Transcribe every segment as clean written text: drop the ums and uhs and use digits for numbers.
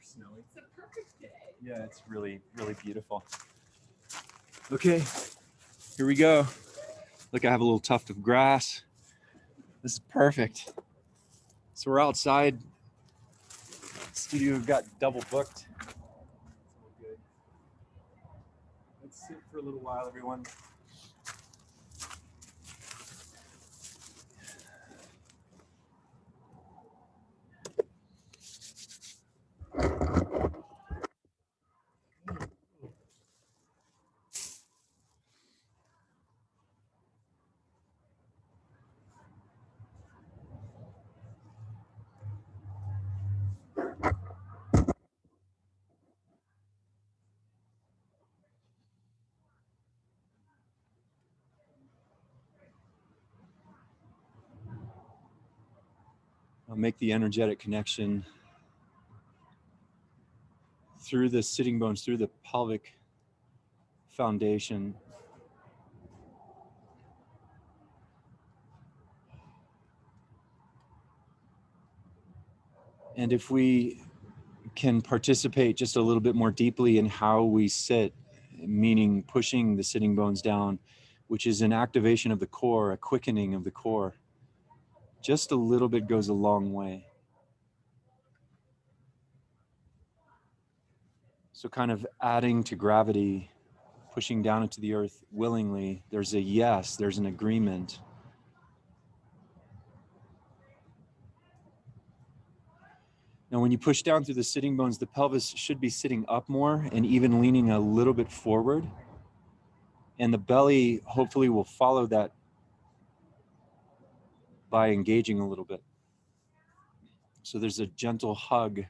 snowy. It's a perfect day. Yeah, it's really, really beautiful. Okay, here we go. Look, I have a little tuft of grass. This is perfect. So we're outside. Studio got double booked. It's all good. Let's sit for a little while, everyone. I'll make the energetic connection through the sitting bones, through the pelvic foundation. And if we can participate just a little bit more deeply in how we sit, meaning pushing the sitting bones down, which is an activation of the core, a quickening of the core, just a little bit goes a long way. So kind of adding to gravity, pushing down into the earth willingly, there's a yes, there's an agreement. Now, when you push down through the sitting bones, the pelvis should be sitting up more and even leaning a little bit forward. And the belly hopefully will follow that by engaging a little bit. So there's a gentle hug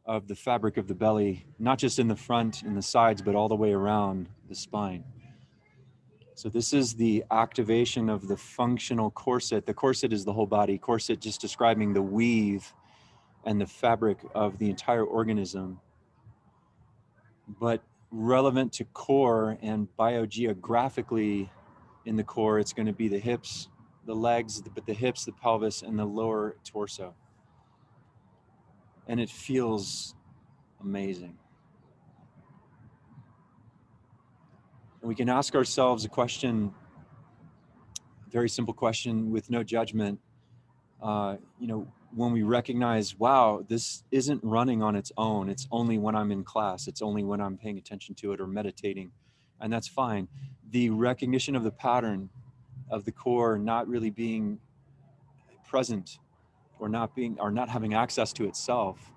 of the fabric of the belly, not just in the front and the sides, but all the way around the spine. So this is the activation of the functional corset. The corset is the whole body. Corset just describing the weave and the fabric of the entire organism. But relevant to core and biogeographically in the core, it's going to be the hips, the legs, but the hips, the pelvis, and the lower torso. And it feels amazing. And we can ask ourselves a question, a very simple question with no judgment. When we recognize, wow, this isn't running on its own. It's only when I'm in class. It's only when I'm paying attention to it or meditating. And that's fine. The recognition of the pattern of the core not really being present or not having access to itself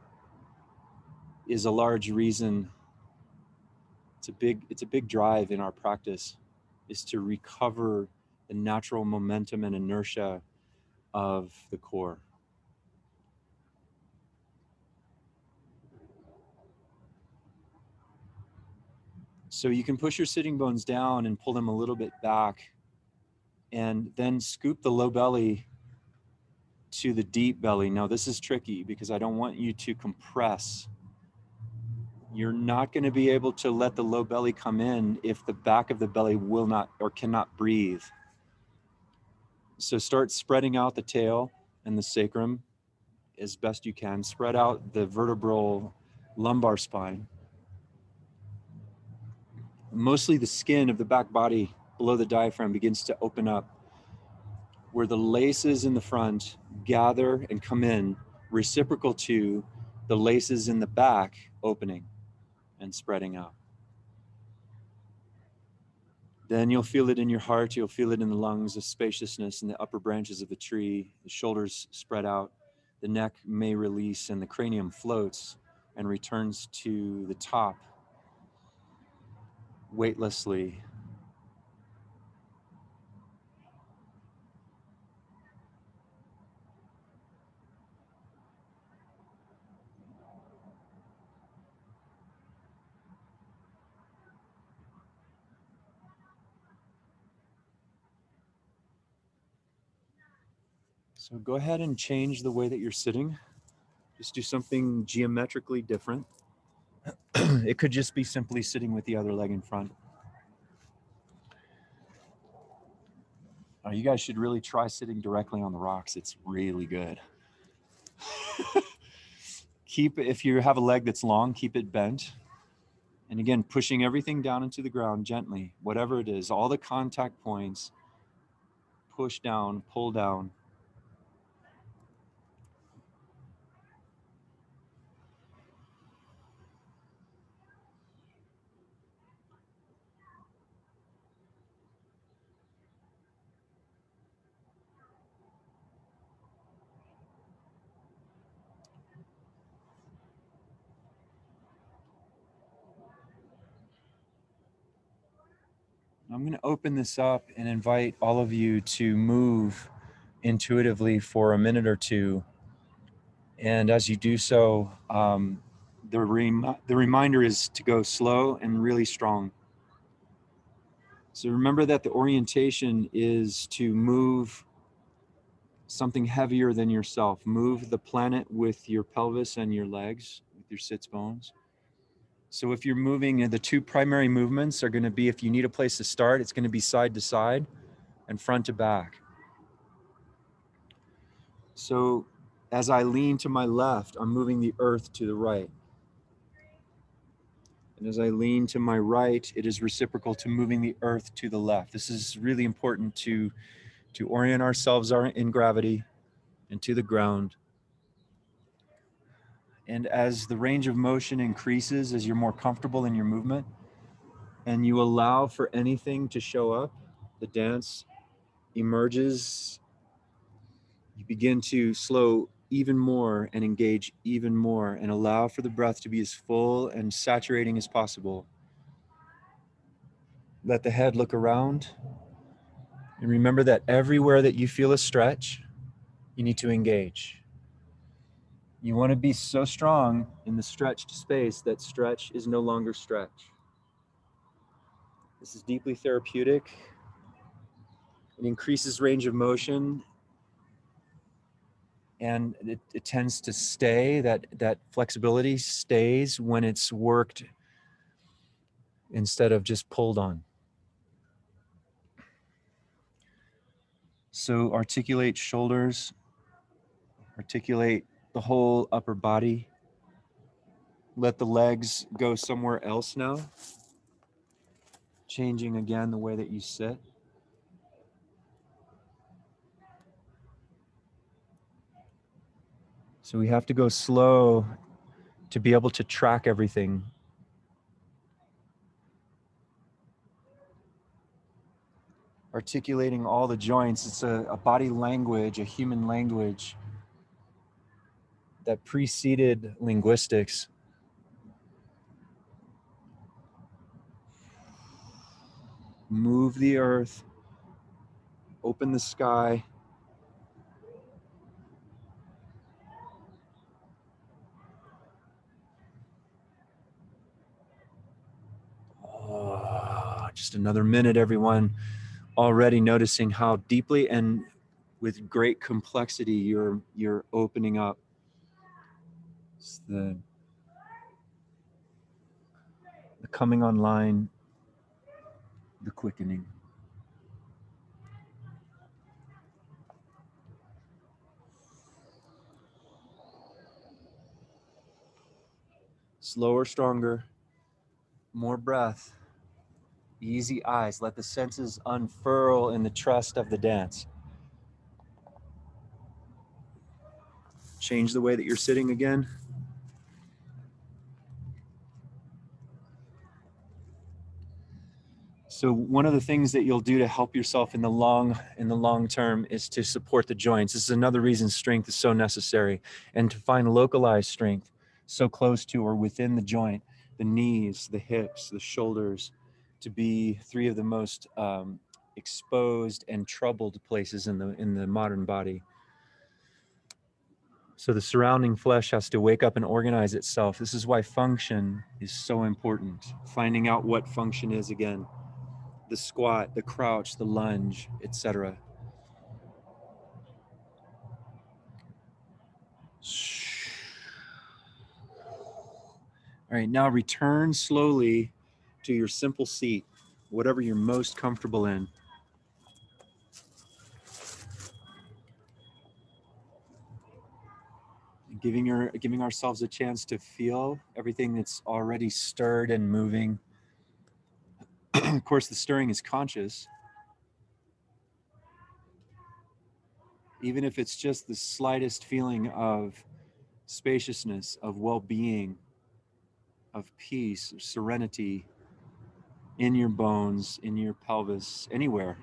is a large reason. It's a big drive in our practice, is to recover the natural momentum and inertia of the core. So you can push your sitting bones down and pull them a little bit back, and then scoop the low belly to the deep belly. Now this is tricky because I don't want you to compress. You're not going to be able to let the low belly come in if the back of the belly will not or cannot breathe. So start spreading out the tail and the sacrum as best you can. Spread out the vertebral lumbar spine. Mostly the skin of the back body below the diaphragm begins to open up, where the laces in the front gather and come in, reciprocal to the laces in the back opening and spreading out. Then you'll feel it in your heart, you'll feel it in the lungs, the spaciousness in the upper branches of the tree, the shoulders spread out, the neck may release, and the cranium floats and returns to the top weightlessly. So go ahead and change the way that you're sitting. Just do something geometrically different. It could just be simply sitting with the other leg in front. You guys should really try sitting directly on the rocks. It's really good. if you have a leg that's long, keep it bent. And again, pushing everything down into the ground gently, whatever it is, all the contact points, push down, pull down. I'm going to open this up and invite all of you to move intuitively for a minute or two. And as you do so, the reminder is to go slow and really strong. So remember that the orientation is to move something heavier than yourself. Move the planet with your pelvis and your legs, with your sits bones. So if you're moving, the two primary movements are going to be, if you need a place to start, it's going to be side to side and front to back. So as I lean to my left, I'm moving the earth to the right. And as I lean to my right, it is reciprocal to moving the earth to the left. This is really important to orient ourselves in gravity and to the ground. And as the range of motion increases, as you're more comfortable in your movement, and you allow for anything to show up, the dance emerges. You begin to slow even more and engage even more and allow for the breath to be as full and saturating as possible. Let the head look around. And remember that everywhere that you feel a stretch, you need to engage. You want to be so strong in the stretched space that stretch is no longer stretch. This is deeply therapeutic. It increases range of motion, and it tends to stay. That flexibility stays when it's worked instead of just pulled on. So articulate shoulders, articulate the whole upper body. Let the legs go somewhere else now. Changing again the way that you sit. So we have to go slow to be able to track everything. Articulating all the joints, it's a body language, a human language that preceded linguistics. Move the earth, open the sky. Oh, just another minute, everyone. Already noticing how deeply and with great complexity you're opening up. It's the coming online, the quickening. Slower, stronger, more breath, easy eyes. Let the senses unfurl in the trust of the dance. Change the way that you're sitting again. So one of the things that you'll do to help yourself in the long term is to support the joints. This is another reason strength is so necessary, and to find localized strength so close to or within the joint, the knees, the hips, the shoulders, to be three of the most exposed and troubled places in the modern body. So the surrounding flesh has to wake up and organize itself. This is why function is so important. Finding out what function is again. The squat, the crouch, the lunge, etc. All right, now return slowly to your simple seat, whatever you're most comfortable in. giving ourselves a chance to feel everything that's already stirred and moving. Of course, the stirring is conscious. Even if it's just the slightest feeling of spaciousness, of well-being, of peace, of serenity in your bones, in your pelvis, anywhere,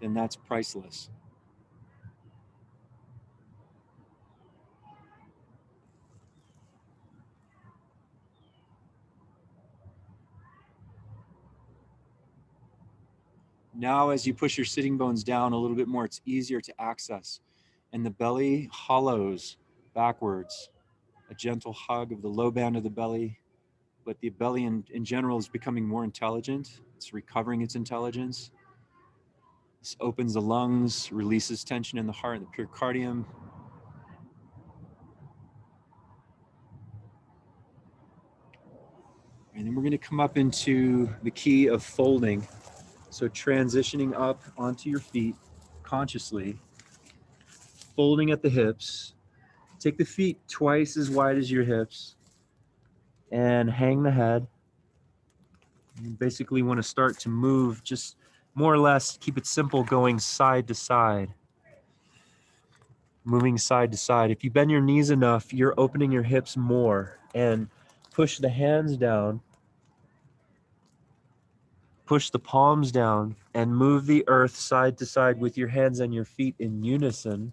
then that's priceless. Now, as you push your sitting bones down a little bit more, it's easier to access. And the belly hollows backwards, a gentle hug of the low band of the belly. But the belly in general is becoming more intelligent. It's recovering its intelligence. This opens the lungs, releases tension in the heart and the pericardium. And then we're going to come up into the key of folding. So transitioning up onto your feet consciously, folding at the hips. Take the feet twice as wide as your hips and hang the head. You basically want to start to move, just more or less keep it simple, going side to side. Moving side to side. If you bend your knees enough, you're opening your hips more, and push the hands down. Push the palms down and move the earth side to side with your hands and your feet in unison.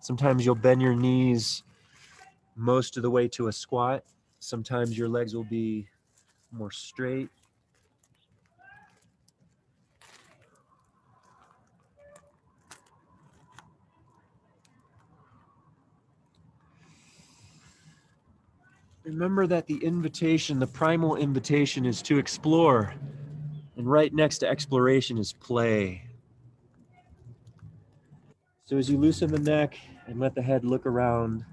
Sometimes you'll bend your knees most of the way to a squat. Sometimes your legs will be more straight. Remember that the invitation, the primal invitation, is to explore. And right next to exploration is play. So as you loosen the neck and let the head look around,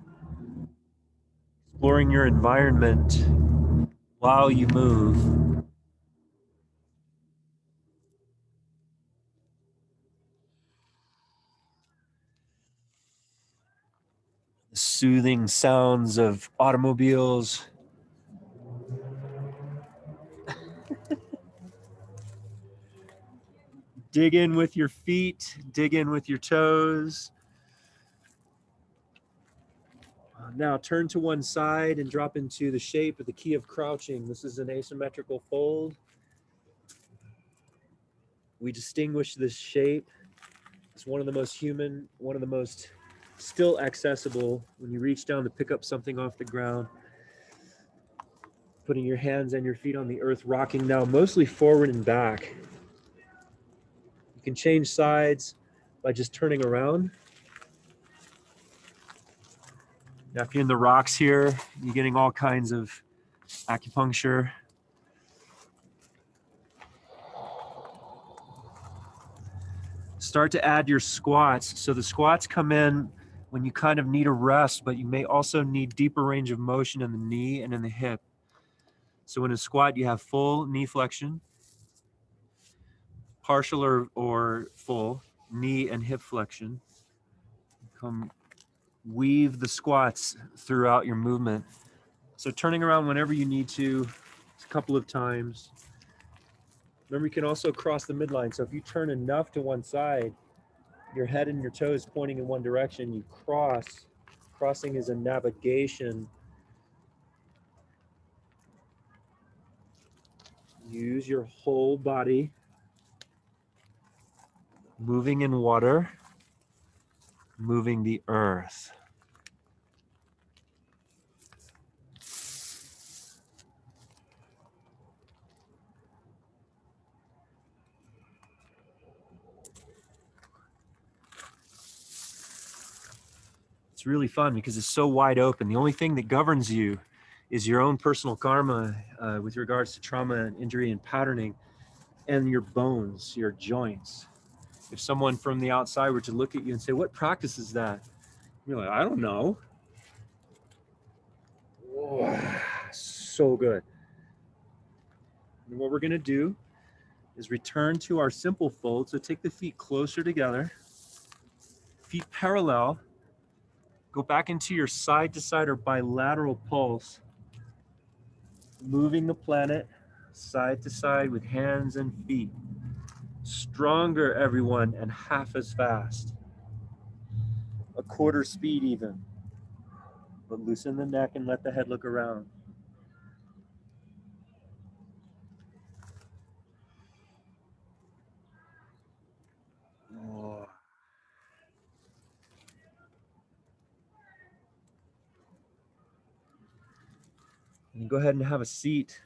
exploring your environment while you move. The soothing sounds of automobiles. Dig in with your feet, dig in with your toes. Now turn to one side and drop into the shape of the key of crouching. This is an asymmetrical fold. We distinguish this shape. It's one of the most human, one of the most still accessible when you reach down to pick up something off the ground. Putting your hands and your feet on the earth, rocking now mostly forward and back. You can change sides by just turning around. Now, if you're in the rocks here, you're getting all kinds of acupuncture. Start to add your squats. So the squats come in when you kind of need a rest, but you may also need deeper range of motion in the knee and in the hip. So in a squat, you have full knee flexion, partial or full knee and hip flexion. Come weave the squats throughout your movement. So turning around whenever you need to, a couple of times. Remember, you can also cross the midline. So if you turn enough to one side, your head and your toes pointing in one direction, you cross. Crossing is a navigation. Use your whole body. Moving in water, moving the earth. It's really fun because it's so wide open. The only thing that governs you is your own personal karma with regards to trauma and injury and patterning, and your bones, your joints. If someone from the outside were to look at you and say, "What practice is that?" You're like, "I don't know." so good. And what we're going to do is return to our simple fold. So take the feet closer together, feet parallel, go back into your side to side or bilateral pulse, moving the planet side to side with hands and feet. Stronger, everyone, and half as fast. A quarter speed even. But loosen the neck and let the head look around. Oh. And go ahead and have a seat.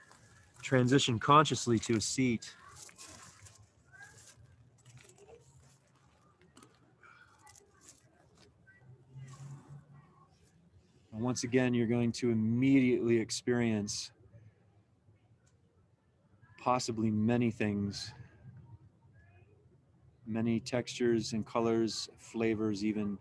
Transition consciously to a seat. And once again, you're going to immediately experience possibly many things, many textures and colors, flavors even.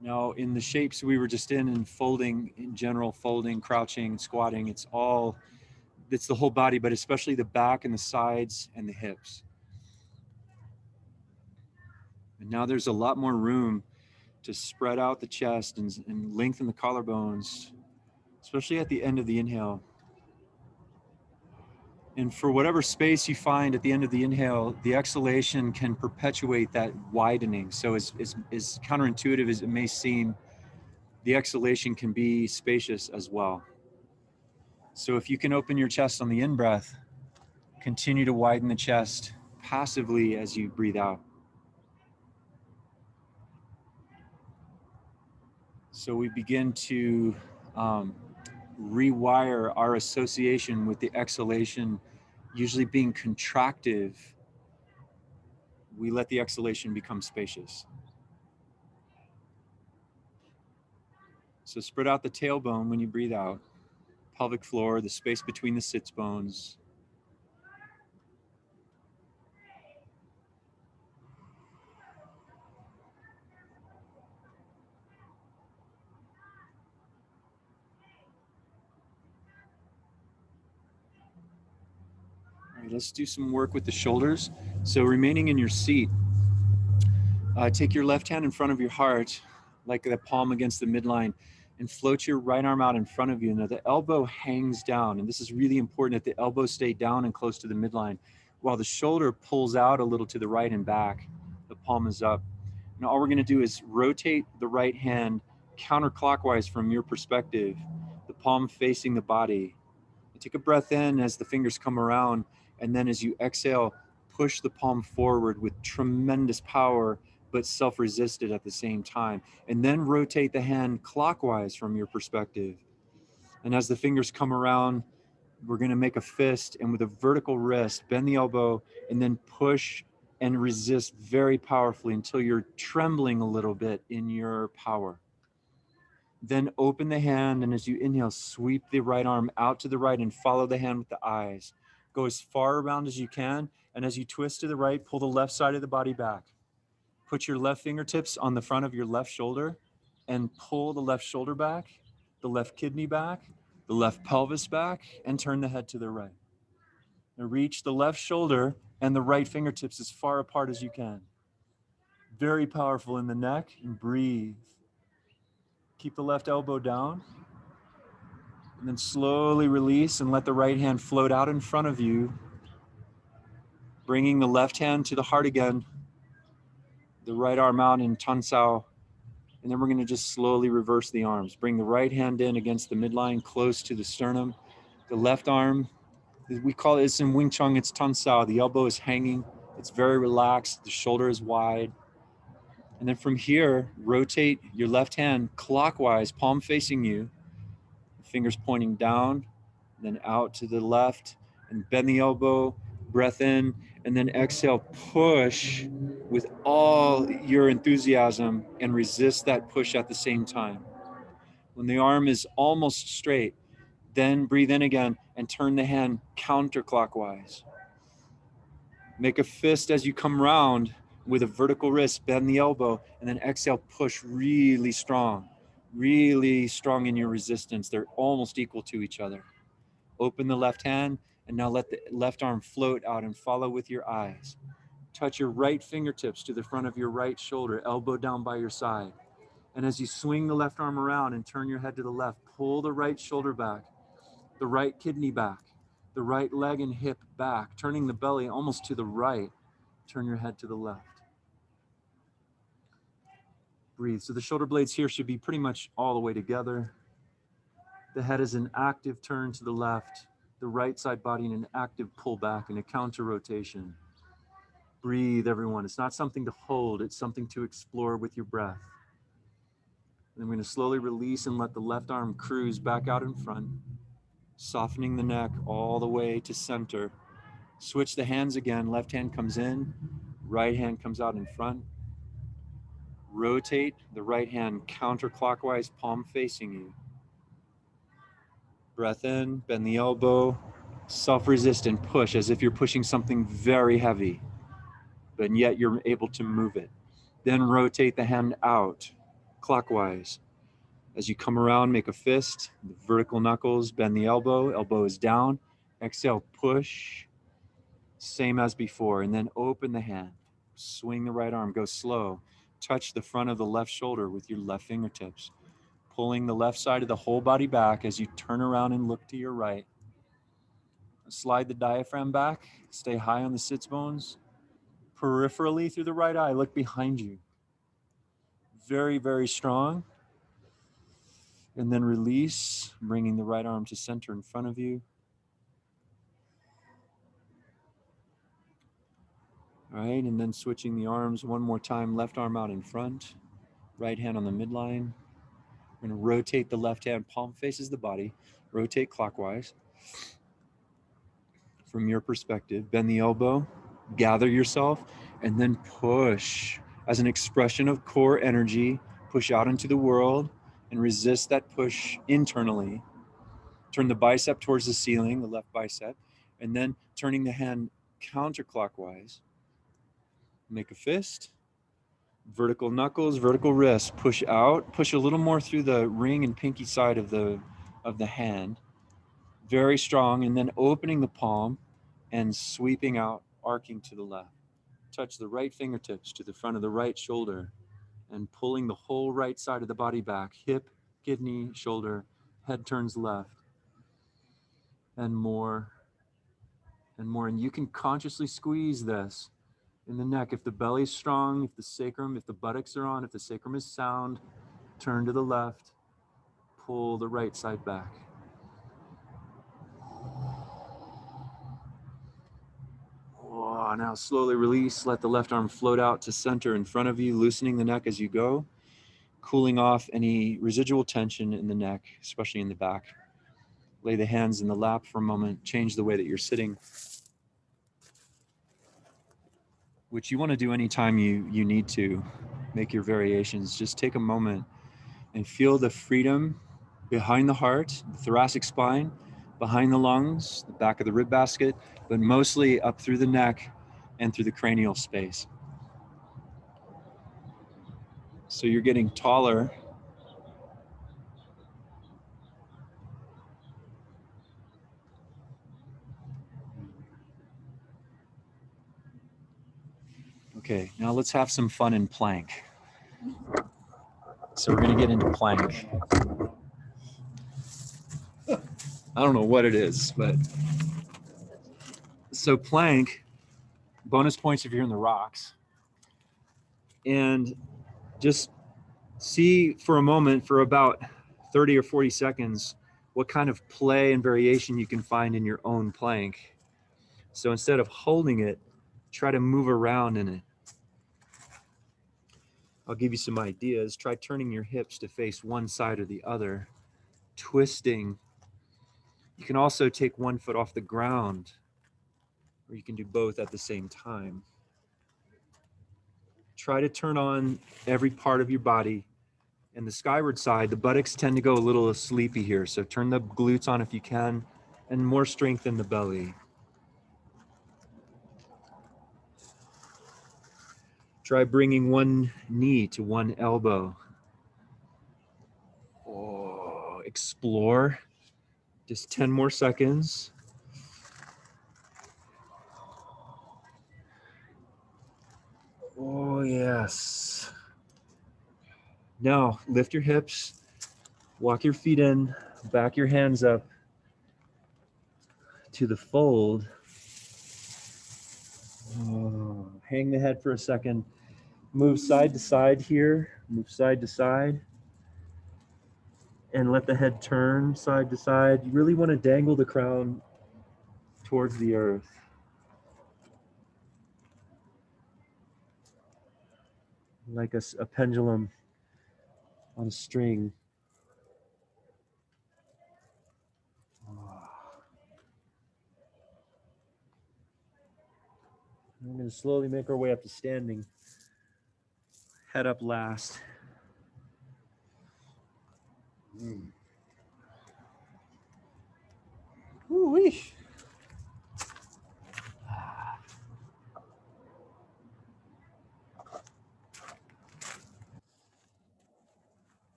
Now, in the shapes we were just in folding, in general, folding, crouching, squatting, it's the whole body, but especially the back and the sides and the hips. And now there's a lot more room to spread out the chest and lengthen the collarbones, especially at the end of the inhale. And for whatever space you find at the end of the inhale, the exhalation can perpetuate that widening. So as counterintuitive as it may seem, the exhalation can be spacious as well. So if you can open your chest on the in-breath, continue to widen the chest passively as you breathe out. So we begin to rewire our association with the exhalation, usually being contractive. We let the exhalation become spacious. So spread out the tailbone when you breathe out, pelvic floor, the space between the sits bones. All right, let's do some work with the shoulders. So remaining in your seat, take your left hand in front of your heart, like the palm against the midline, and float your right arm out in front of you. Now the elbow hangs down, and this is really important that the elbow stay down and close to the midline, while the shoulder pulls out a little to the right and back. The palm is up. Now all we're going to do is rotate the right hand counterclockwise from your perspective, the palm facing the body. And take a breath in as the fingers come around, and then as you exhale, push the palm forward with tremendous power, but self-resisted at the same time. And then rotate the hand clockwise from your perspective. And as the fingers come around, we're going to make a fist, and with a vertical wrist, bend the elbow, and then push and resist very powerfully until you're trembling a little bit in your power. Then open the hand, and as you inhale, sweep the right arm out to the right and follow the hand with the eyes. Go as far around as you can, and as you twist to the right, pull the left side of the body back. Put your left fingertips on the front of your left shoulder and pull the left shoulder back, the left kidney back, the left pelvis back, and turn the head to the right. Now reach the left shoulder and the right fingertips as far apart as you can. Very powerful in the neck, and breathe. Keep the left elbow down, and then slowly release and let the right hand float out in front of you, bringing the left hand to the heart again, the right arm out in Tansao, and then we're going to just slowly reverse the arms. Bring the right hand in against the midline, close to the sternum. The left arm, we call it's in Wing Chun, it's Tansao. The elbow is hanging, it's very relaxed, the shoulder is wide. And then from here, rotate your left hand clockwise, palm facing you, fingers pointing down, then out to the left, and bend the elbow, breath in, and then exhale, push with all your enthusiasm and resist that push at the same time. When the arm is almost straight, then breathe in again and turn the hand counterclockwise. Make a fist as you come round, with a vertical wrist, bend the elbow, and then exhale, push really strong in your resistance. They're almost equal to each other. Open the left hand, and now let the left arm float out and follow with your eyes. Touch your right fingertips to the front of your right shoulder, elbow down by your side. And as you swing the left arm around and turn your head to the left, pull the right shoulder back, the right kidney back, the right leg and hip back, turning the belly almost to the right. Turn your head to the left. Breathe. So the shoulder blades here should be pretty much all the way together. The head is an active turn to the left, the right side body in an active pull back and a counter rotation. Breathe, everyone. It's not something to hold, it's something to explore with your breath. And I'm going to slowly release and let the left arm cruise back out in front, softening the neck all the way to center. Switch the hands again. Left hand comes in, right hand comes out in front. Rotate the right hand counterclockwise, palm facing you. Breath in, bend the elbow, self-resist and push as if you're pushing something very heavy, but yet you're able to move it. Then rotate the hand out clockwise. As you come around, make a fist, the vertical knuckles, bend the elbow, elbow is down. Exhale, push, same as before, and then open the hand. Swing the right arm, go slow. Touch the front of the left shoulder with your left fingertips, pulling the left side of the whole body back as you turn around and look to your right. Slide the diaphragm back, stay high on the sits bones. Peripherally through the right eye, look behind you. Very, very strong. And then release, bringing the right arm to center in front of you. All right, and then switching the arms one more time, left arm out in front, right hand on the midline. We're gonna rotate the left hand, palm faces the body, rotate clockwise. From your perspective, bend the elbow, gather yourself, and then push. As an expression of core energy, push out into the world and resist that push internally. Turn the bicep towards the ceiling, the left bicep, and then turning the hand counterclockwise. Make a fist, vertical knuckles, vertical wrist, push out, push a little more through the ring and pinky side of the hand. Very strong, and then opening the palm and sweeping out, arcing to the left. Touch the right fingertips to the front of the right shoulder and pulling the whole right side of the body back, hip, kidney, shoulder, head turns left, and more and more. And you can consciously squeeze this in the neck. If the belly's strong, if the sacrum, if the buttocks are on, if the sacrum is sound, turn to the left, pull the right side back. Oh, now slowly release, let the left arm float out to center in front of you, loosening the neck as you go, cooling off any residual tension in the neck, especially in the back. Lay the hands in the lap for a moment, change the way that you're sitting, which you want to do anytime you need to make your variations. Just take a moment and feel the freedom behind the heart, the thoracic spine, behind the lungs, the back of the rib basket, but mostly up through the neck and through the cranial space. So you're getting taller. Okay, now let's have some fun in plank. So we're gonna get into plank. I don't know what it is, but so plank, bonus points if you're in the rocks. And just see for a moment, for about 30 or 40 seconds, what kind of play and variation you can find in your own plank. So instead of holding it, try to move around in it. I'll give you some ideas. Try turning your hips to face one side or the other, twisting. You can also take one foot off the ground, or you can do both at the same time. Try to turn on every part of your body. And the skyward side, the buttocks tend to go a little sleepy here, so turn the glutes on if you can, and more strength in the belly. Try bringing one knee to one elbow. Oh, explore. Just 10 more seconds. Oh, yes. Now, lift your hips, walk your feet in, back your hands up to the fold. Oh, hang the head for a second. Move side to side here. Move side to side. And let the head turn side to side. You really want to dangle the crown towards the earth. Like a pendulum on a string. We're going to slowly make our way up to standing. Head up last. Woo-wee.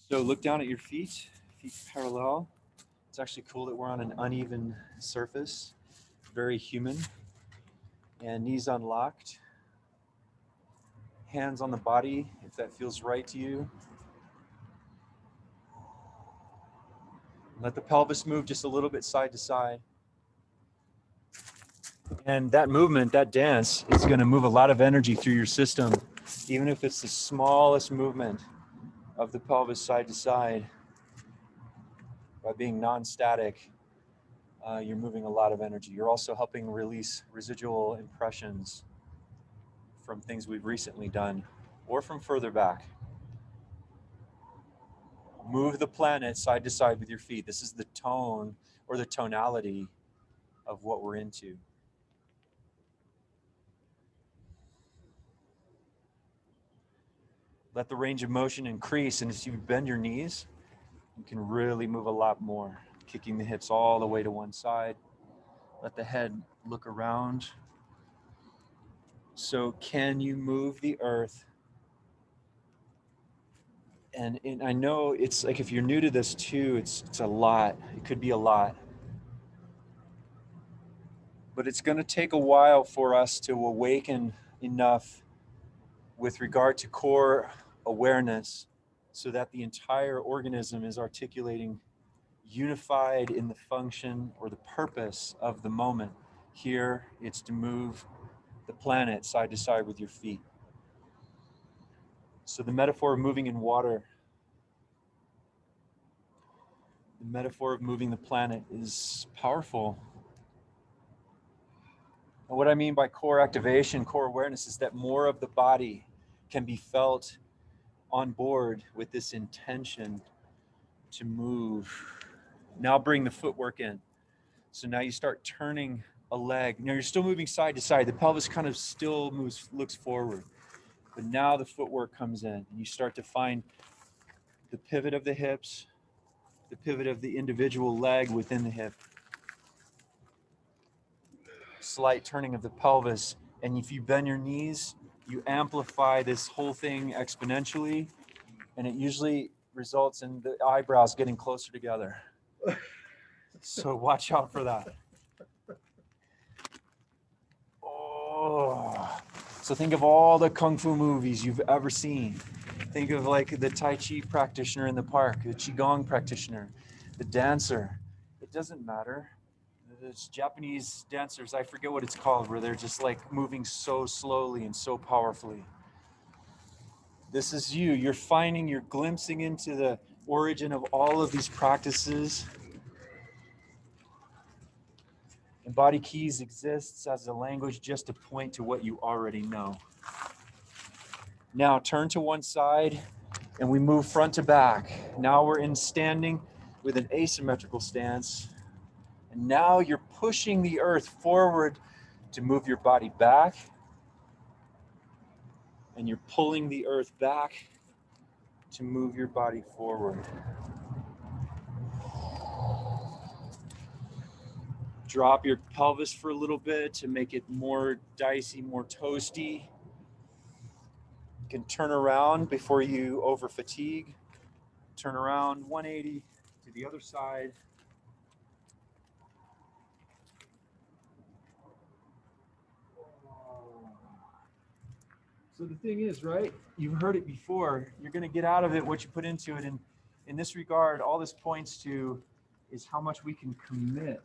So look down at your feet parallel. It's actually cool that we're on an uneven surface, very human. And knees unlocked. Hands on the body, if that feels right to you. Let the pelvis move just a little bit side to side. And that movement, that dance, is going to move a lot of energy through your system, even if it's the smallest movement of the pelvis side to side. By being non-static, you're moving a lot of energy. You're also helping release residual impressions from things we've recently done or from further back. Move the planet side to side with your feet. This is the tone or the tonality of what we're into. Let the range of motion increase, and as you bend your knees, you can really move a lot more. Kicking the hips all the way to one side. Let the head look around. So can you move the earth? And I know it's like, if you're new to this too, it's a lot. It could be a lot. But it's going to take a while for us to awaken enough with regard to core awareness so that the entire organism is articulating, unified in the function or the purpose of the moment. Here, it's to move the planet side to side with your feet. So the metaphor of moving in water, the metaphor of moving the planet is powerful. And what I mean by core activation, core awareness, is that more of the body can be felt on board with this intention to move. Now bring the footwork in. So now you start turning a leg. Now you're still moving side to side. The pelvis kind of still moves, looks forward. But now the footwork comes in, and you start to find the pivot of the hips, the pivot of the individual leg within the hip. Slight turning of the pelvis. And if you bend your knees, you amplify this whole thing exponentially, and it usually results in the eyebrows getting closer together. So watch out for that. Oh. So think of all the Kung Fu movies you've ever seen. Think of like the Tai Chi practitioner in the park, the Qigong practitioner, the dancer. It doesn't matter. There's Japanese dancers, I forget what it's called, where they're just like moving so slowly and so powerfully. This is you. You're glimpsing into the origin of all of these practices. Embody Keys exists as a language just to point to what you already know. Now turn to one side and we move front to back. Now we're in standing with an asymmetrical stance. And now you're pushing the earth forward to move your body back. And you're pulling the earth back to move your body forward. Drop your pelvis for a little bit to make it more dicey, more toasty. You can turn around before you over fatigue. Turn around 180 to the other side. So the thing is, right, you've heard it before, you're going to get out of it what you put into it. And in this regard, all this points to is how much we can commit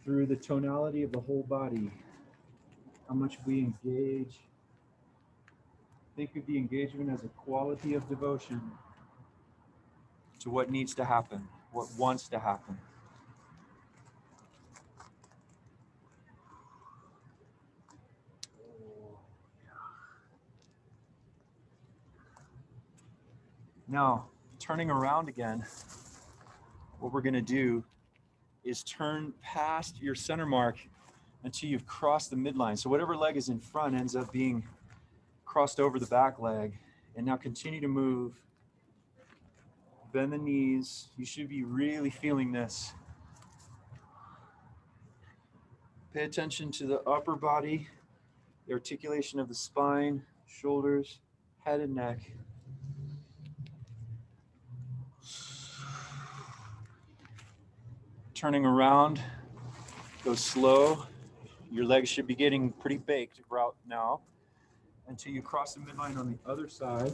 through the tonality of the whole body, how much we engage. Think of the engagement as a quality of devotion to what needs to happen, what wants to happen. Now, turning around again, what we're going to do is turn past your center mark until you've crossed the midline. So whatever leg is in front ends up being crossed over the back leg. And now continue to move. Bend the knees. You should be really feeling this. Pay attention to the upper body, the articulation of the spine, shoulders, head and neck. Turning around, go slow. Your legs should be getting pretty baked right now until you cross the midline on the other side.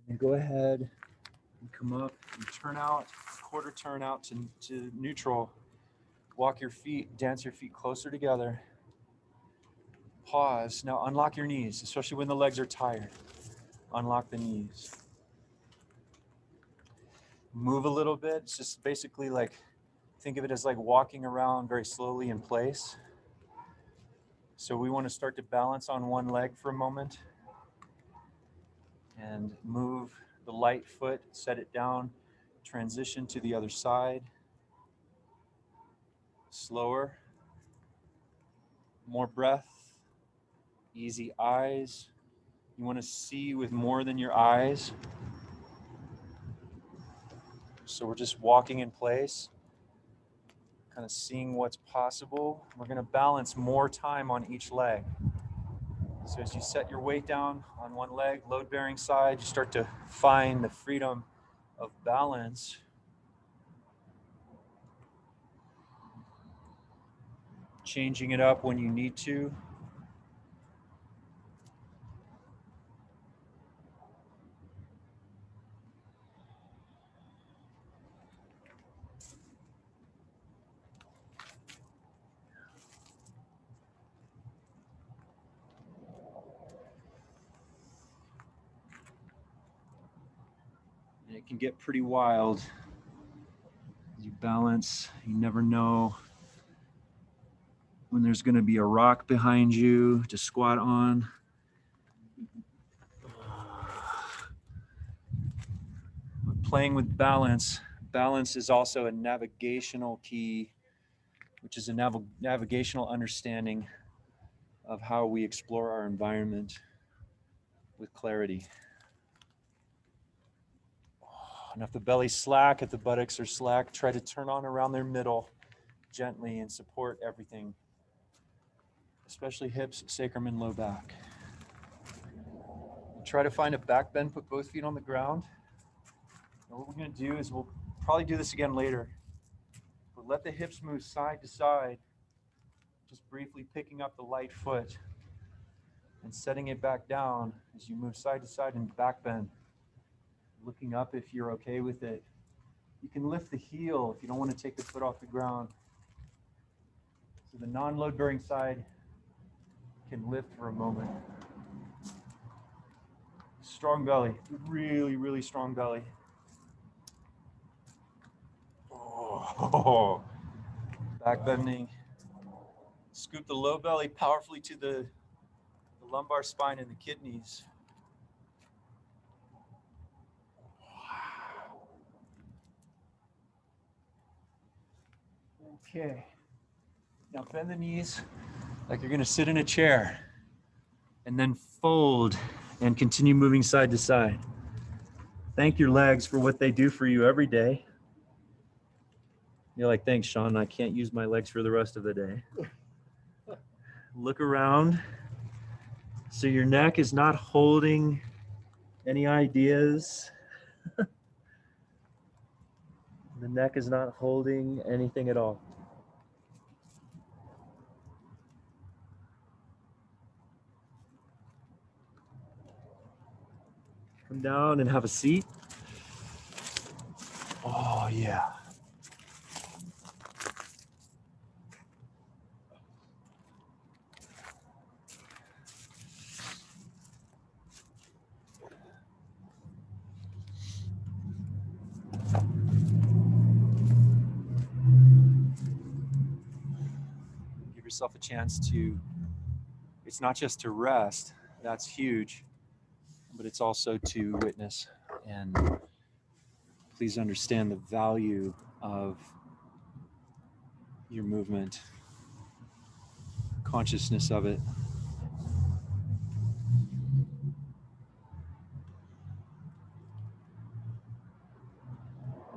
And go ahead and come up and turn out, quarter turn out to neutral. Walk your feet, dance your feet closer together. Pause. Now unlock your knees, especially when the legs are tired. Unlock the knees. Move a little bit. It's just basically like, think of it as like walking around very slowly in place. So we want to start to balance on one leg for a moment and move the light foot, set it down, transition to the other side. Slower, more breath, easy eyes. You want to see with more than your eyes. So we're just walking in place, kind of seeing what's possible. We're going to balance more time on each leg. So as you set your weight down on one leg, load-bearing side, you start to find the freedom of balance. Changing it up when you need to. And it can get pretty wild. You balance, you never know when there's going to be a rock behind you to squat on. Playing with balance. Balance is also a navigational key, which is a navigational understanding of how we explore our environment with clarity. And if the belly's slack, if the buttocks are slack, try to turn on around their middle gently and support everything, especially hips, sacrum, and low back. Try to find a back bend, put both feet on the ground. And what we're going to do is we'll probably do this again later, but let the hips move side to side, just briefly picking up the light foot and setting it back down as you move side to side and back bend. Looking up if you're okay with it. You can lift the heel if you don't want to take the foot off the ground. So the non-load bearing side can lift for a moment. Strong belly, really, really strong belly. Oh. Back bending. Scoop the low belly powerfully to the lumbar spine and the kidneys. Okay. Now bend the knees like you're going to sit in a chair, and then fold and continue moving side to side. Thank your legs for what they do for you every day. You're like, thanks, Sean. I can't use my legs for the rest of the day. Look around. So your neck is not holding any ideas. The neck is not holding anything at all. Come down and have a seat. Oh, yeah. Give yourself a chance to, it's not just to rest, that's huge, but it's also to witness. And please understand the value of your movement, consciousness of it.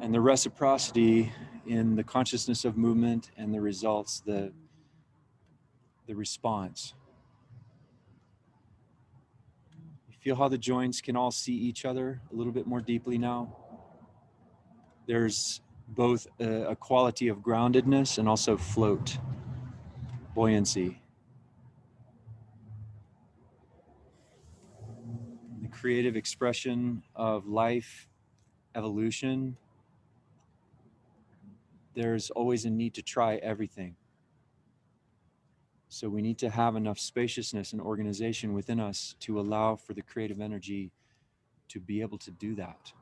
And the reciprocity in the consciousness of movement and the results, the response. You feel how the joints can all see each other a little bit more deeply now. There's both a quality of groundedness and also float, buoyancy. The creative expression of life, evolution, there's always a need to try everything. So we need to have enough spaciousness and organization within us to allow for the creative energy to be able to do that.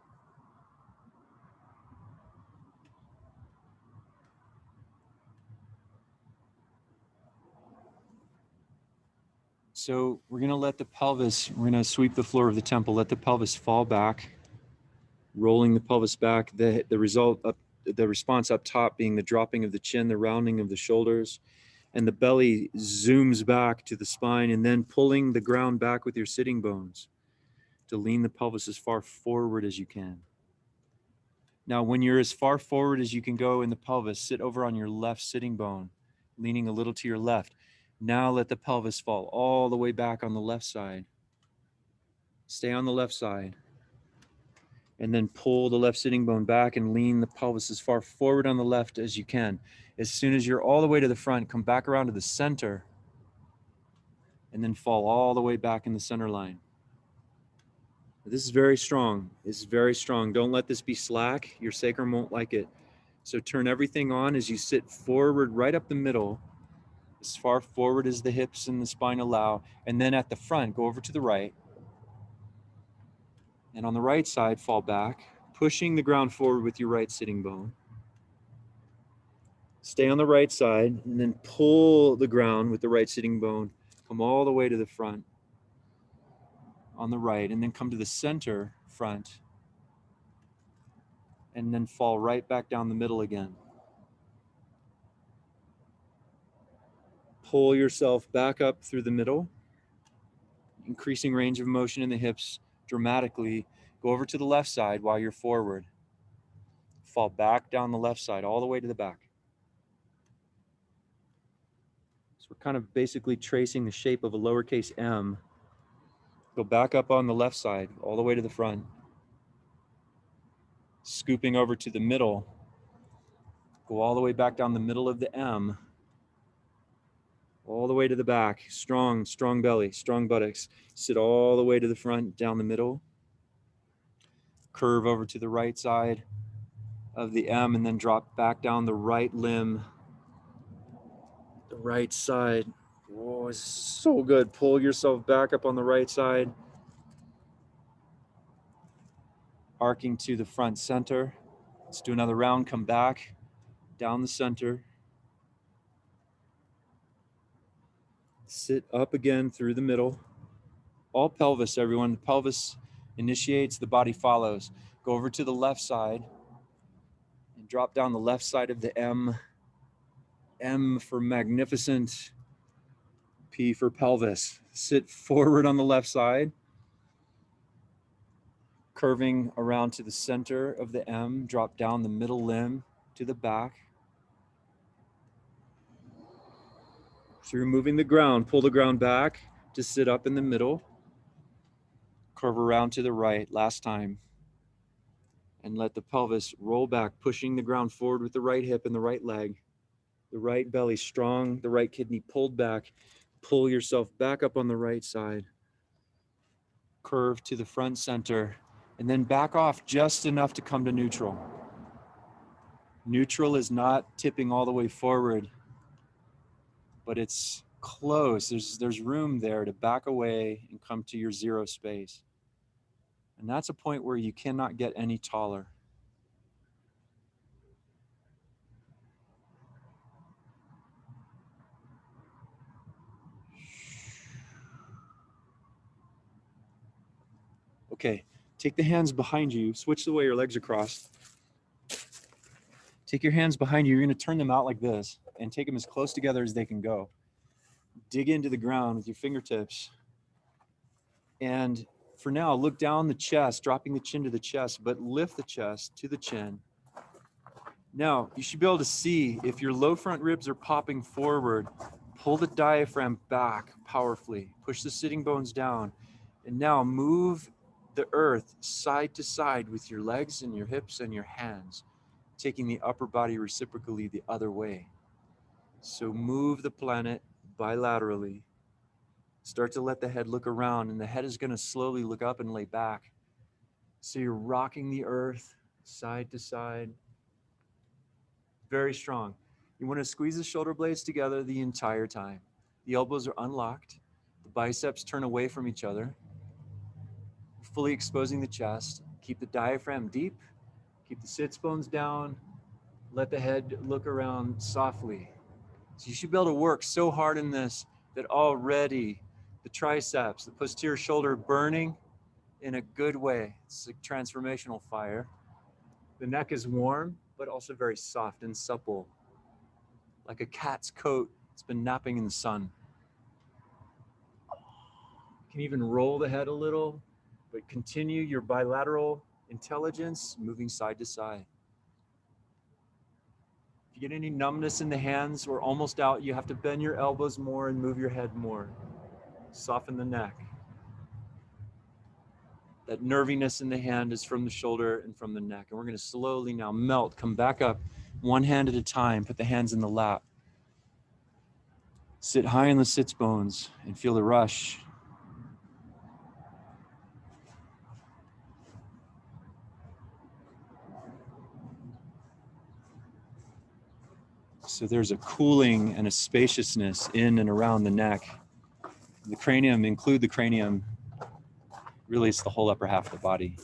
So we're going to let the pelvis, we're going to sweep the floor of the temple, let the pelvis fall back, rolling the pelvis back, the response up top being the dropping of the chin, the rounding of the shoulders, and the belly zooms back to the spine, and then pulling the ground back with your sitting bones to lean the pelvis as far forward as you can. Now, when you're as far forward as you can go in the pelvis, sit over on your left sitting bone, leaning a little to your left. Now let the pelvis fall all the way back on the left side. Stay on the left side. And then pull the left sitting bone back and lean the pelvis as far forward on the left as you can. As soon as you're all the way to the front, come back around to the center and then fall all the way back in the center line. This is very strong. This is very strong. Don't let this be slack. Your sacrum won't like it. So turn everything on as you sit forward right up the middle, as far forward as the hips and the spine allow. And then at the front, go over to the right. And on the right side, fall back, pushing the ground forward with your right sitting bone. Stay on the right side and then pull the ground with the right sitting bone. Come all the way to the front on the right, and then come to the center front and then fall right back down the middle again. Pull yourself back up through the middle, increasing range of motion in the hips dramatically. Go over to the left side while you're forward. Fall back down the left side all the way to the back. So we're kind of basically tracing the shape of a lowercase m. Go back up on the left side all the way to the front. Scooping over to the middle. Go all the way back down the middle of the M. All the way to the back. Strong, strong belly, strong buttocks. Sit all the way to the front, down the middle. Curve over to the right side of the M and then drop back down the right limb. The right side. Oh, it's so good. Pull yourself back up on the right side. Arcing to the front center. Let's do another round. Come back down the center. Sit up again through the middle. All pelvis, everyone. The pelvis initiates, the body follows. Go over to the left side and drop down the left side of the M. M for magnificent. P for pelvis. Sit forward on the left side, curving around to the center of the M. Drop down the middle limb to the back. So you're moving the ground. Pull the ground back to sit up in the middle. Curve around to the right, last time. And let the pelvis roll back, pushing the ground forward with the right hip and the right leg. The right belly strong, the right kidney pulled back. Pull yourself back up on the right side. Curve to the front center, and then back off just enough to come to neutral. Neutral is not tipping all the way forward, but it's close. There's room there to back away and come to your zero space. And that's a point where you cannot get any taller. Okay, take the hands behind you. Switch the way your legs are crossed. Take your hands behind you. You're going to turn them out like this and take them as close together as they can go. Dig into the ground with your fingertips. And for now, look down the chest, dropping the chin to the chest, but lift the chest to the chin. Now, you should be able to see if your low front ribs are popping forward, pull the diaphragm back powerfully. Push the sitting bones down. And now move the earth side to side with your legs and your hips and your hands, taking the upper body reciprocally the other way. So move the planet bilaterally. Start to let the head look around, and the head is going to slowly look up and lay back. So you're rocking the earth side to side. Very strong. You want to squeeze the shoulder blades together the entire time. The elbows are unlocked. The biceps turn away from each other, fully exposing the chest. Keep the diaphragm deep. Keep the sits bones down. Let the head look around softly. So you should be able to work so hard in this that already the triceps, the posterior shoulder burning in a good way. It's a transformational fire. The neck is warm, but also very soft and supple, like a cat's coat that's been napping in the sun. You can even roll the head a little, but continue your bilateral intelligence, moving side to side. If you get any numbness in the hands or almost out, you have to bend your elbows more and move your head more. Soften the neck. That nerviness in the hand is from the shoulder and from the neck. And we're going to slowly now melt, come back up, one hand at a time, put the hands in the lap. Sit high in the sits bones and feel the rush. So there's a cooling and a spaciousness in and around the neck. The cranium, include the cranium, really it's the whole upper half of the body.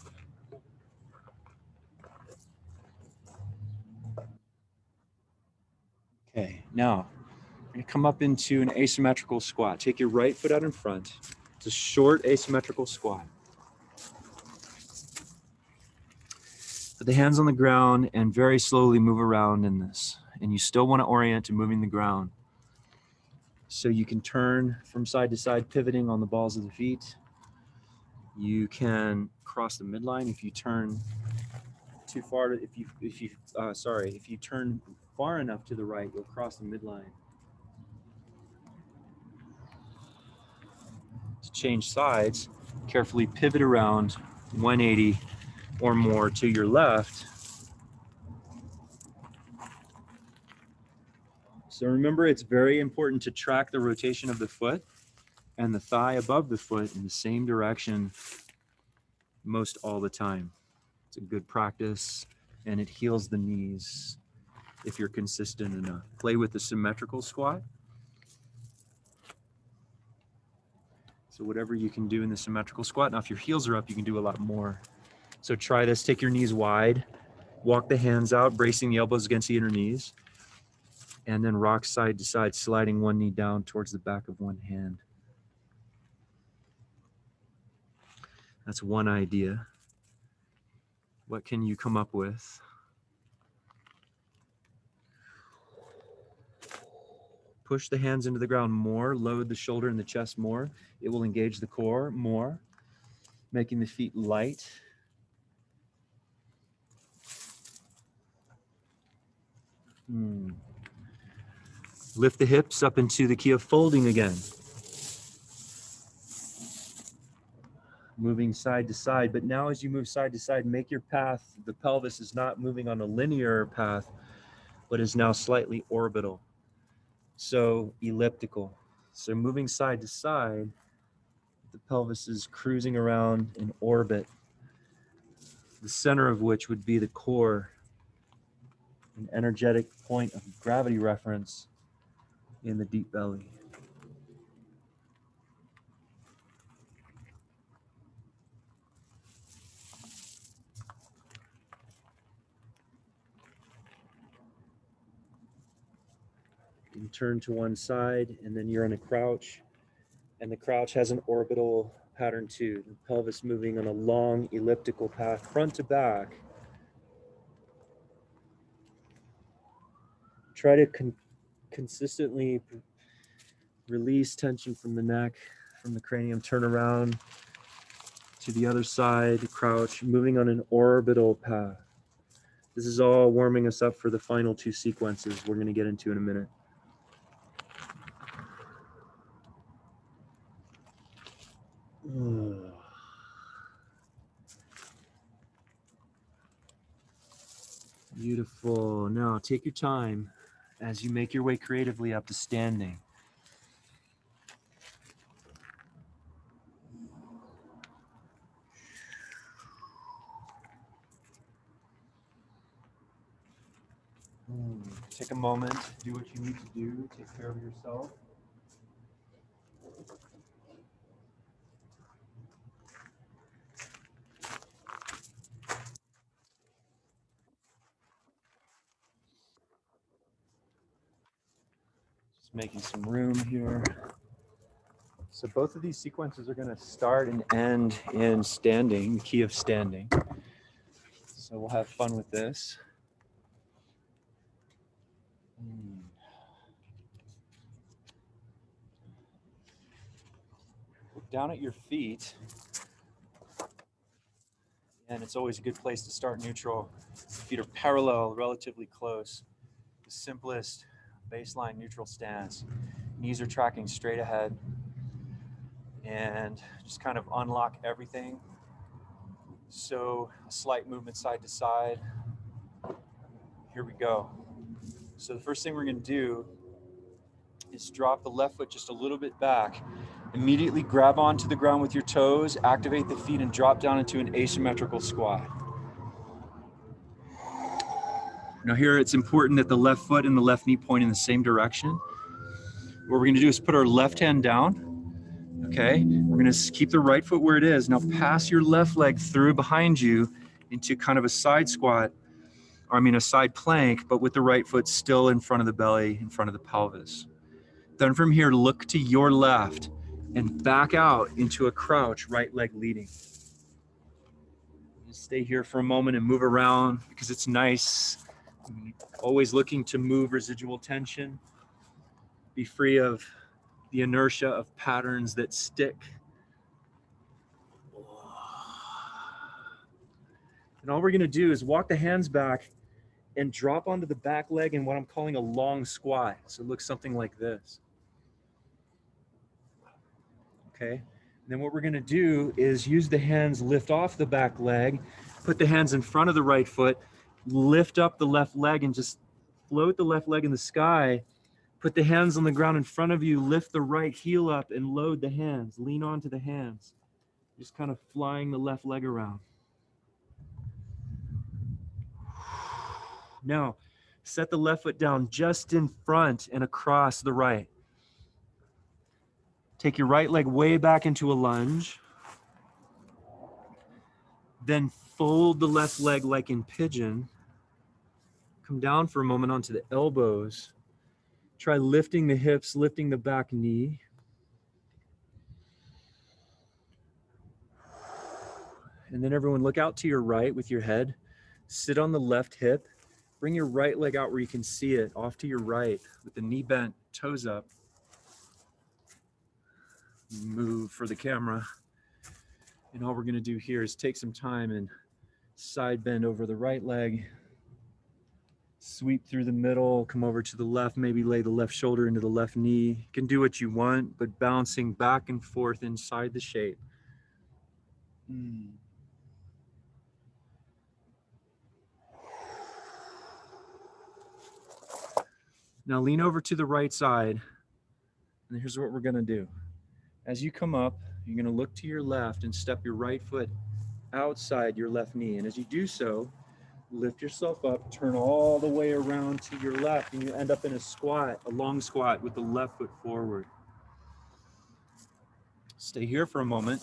Okay, now we're going to come up into an asymmetrical squat. Take your right foot out in front. It's a short asymmetrical squat. Put the hands on the ground and very slowly move around in this. And you still want to orient to moving the ground. So you can turn from side to side, pivoting on the balls of the feet. You can cross the midline if you turn too far. If you turn far enough to the right, you'll cross the midline. To change sides, carefully pivot around 180 or more to your left. So remember, it's very important to track the rotation of the foot and the thigh above the foot in the same direction most all the time. It's a good practice, and it heals the knees if you're consistent enough. Play with the symmetrical squat. So whatever you can do in the symmetrical squat. Now, if your heels are up, you can do a lot more. So try this. Take your knees wide. Walk the hands out, bracing the elbows against the inner knees. And then rock side to side, sliding one knee down towards the back of one hand. That's one idea. What can you come up with? Push the hands into the ground more, load the shoulder and the chest more. It will engage the core more, making the feet light. Lift the hips up into the key of folding again. Moving side to side, but now as you move side to side, make your path, the pelvis is not moving on a linear path, but is now slightly orbital. So elliptical. So moving side to side, the pelvis is cruising around in orbit, the center of which would be the core, an energetic point of gravity reference in the deep belly. You turn to one side and then you're in a crouch, and the crouch has an orbital pattern too. The pelvis moving on a long elliptical path front to back. Try to consistently release tension from the neck, from the cranium, turn around to the other side, crouch, moving on an orbital path. This is all warming us up for the final two sequences we're going to get into in a minute. Beautiful. Now take your time as you make your way creatively up to standing. Take a moment, do what you need to do, take care of yourself. Just making some room here. So both of these sequences are going to start and end in standing, key of standing. So we'll have fun with this. Look down at your feet, and it's always a good place to start neutral. Feet are parallel, relatively close. The simplest baseline neutral stance. Knees are tracking straight ahead, and just kind of unlock everything. So a slight movement side to side. Here we go. So the first thing we're going to do is drop the left foot just a little bit back. Immediately grab onto the ground with your toes, activate the feet, and drop down into an asymmetrical squat. Now here it's important that the left foot and the left knee point in the same direction. What we're going to do is put our left hand down. Okay, we're going to keep the right foot where it is. Now pass your left leg through behind you into kind of a side squat, or I mean a side plank, but with the right foot still in front of the belly, in front of the pelvis. Then from here, look to your left and back out into a crouch, right leg leading. Just stay here for a moment and move around because it's nice. Always looking to move residual tension. Be free of the inertia of patterns that stick. And all we're going to do is walk the hands back and drop onto the back leg in what I'm calling a long squat. So it looks something like this. Okay. And then what we're going to do is use the hands, lift off the back leg, put the hands in front of the right foot, lift up the left leg and just float the left leg in the sky. Put the hands on the ground in front of you, lift the right heel up and load the hands, lean onto the hands. Just kind of flying the left leg around. Now, set the left foot down just in front and across the right. Take your right leg way back into a lunge. Then fold the left leg like in pigeon. Come down for a moment onto the elbows. Try lifting the hips, lifting the back knee. And then everyone look out to your right with your head. Sit on the left hip. Bring your right leg out where you can see it, off to your right, with the knee bent, toes up. Move for the camera. And all we're gonna do here is take some time and side bend over the right leg, sweep through the middle, come over to the left, maybe lay the left shoulder into the left knee. You can do what you want, but bouncing back and forth inside the shape. Now lean over to the right side, and here's what we're gonna do. As you come up, you're gonna look to your left and step your right foot outside your left knee. And as you do so, lift yourself up, turn all the way around to your left, and you end up in a squat, a long squat with the left foot forward. Stay here for a moment.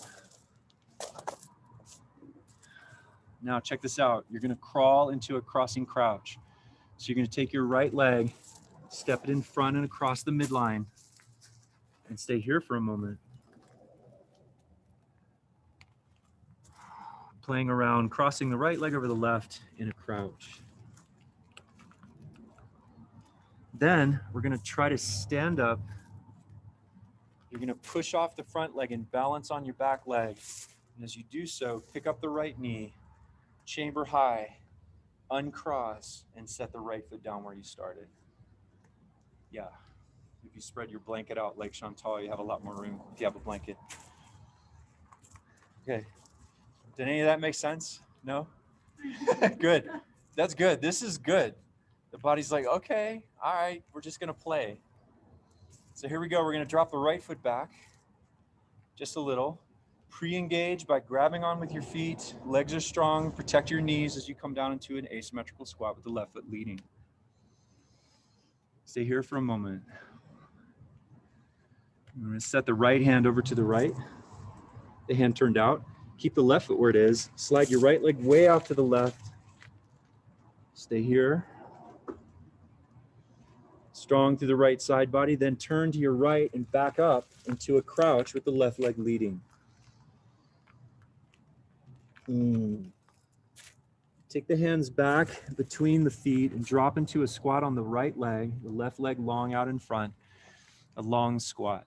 Now check this out. You're gonna crawl into a crossing crouch. So you're gonna take your right leg, step it in front and across the midline, and stay here for a moment. Playing around, crossing the right leg over the left in a crouch. Then we're gonna try to stand up. You're gonna push off the front leg and balance on your back leg. And as you do so, pick up the right knee, chamber high, uncross, and set the right foot down where you started. Yeah, if you spread your blanket out like Chantal, you have a lot more room if you have a blanket. Okay, did any of that make sense? No? Good, that's good, this is good. The body's like, okay, all right, we're just gonna play. So here we go, we're gonna drop the right foot back, just a little. Pre-engage by grabbing on with your feet, legs are strong, protect your knees as you come down into an asymmetrical squat with the left foot leading. Stay here for a moment. I'm gonna set the right hand over to the right, the hand turned out. Keep the left foot where it is. Slide your right leg way out to the left. Stay here. Strong through the right side body, then turn to your right and back up into a crouch with the left leg leading. Take the hands back between the feet and drop into a squat on the right leg, the left leg long out in front, a long squat.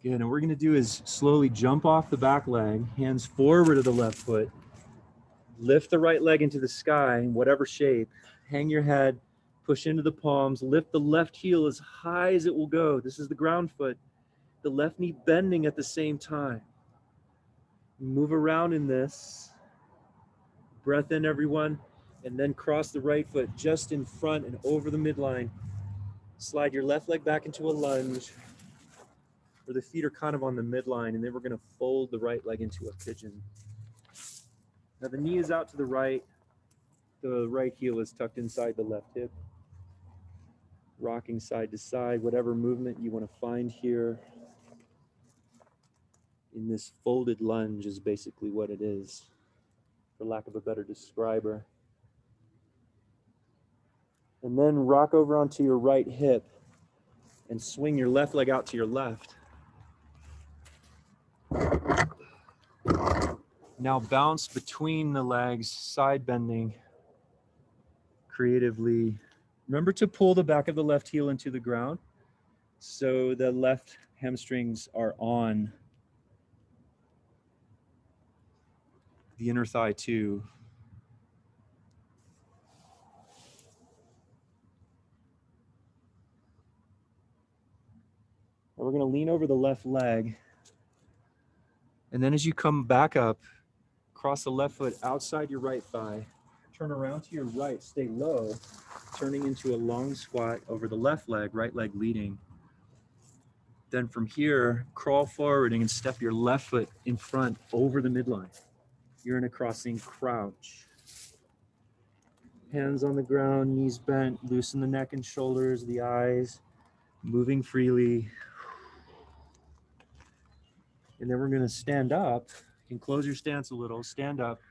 Good, and what we're gonna do is slowly jump off the back leg, hands forward to the left foot, lift the right leg into the sky in whatever shape, hang your head, push into the palms, lift the left heel as high as it will go. This is the ground foot, the left knee bending at the same time. Move around in this. Breath in, everyone, and then cross the right foot just in front and over the midline. Slide your left leg back into a lunge where the feet are kind of on the midline, and then we're gonna fold the right leg into a pigeon. Now the knee is out to the right heel is tucked inside the left hip. Rocking side to side, whatever movement you wanna find here in this folded lunge is basically what it is, for lack of a better describer. And then rock over onto your right hip and swing your left leg out to your left. Now bounce between the legs, side bending creatively. Remember to pull the back of the left heel into the ground so the left hamstrings are on the inner thigh too. And we're gonna lean over the left leg. And then as you come back up, cross the left foot outside your right thigh, turn around to your right, stay low, turning into a long squat over the left leg, right leg leading. Then from here, crawl forward and step your left foot in front over the midline. You're in a crossing crouch. Hands on the ground, knees bent, loosen the neck and shoulders, the eyes, moving freely. And then we're gonna stand up. You can close your stance a little, stand up,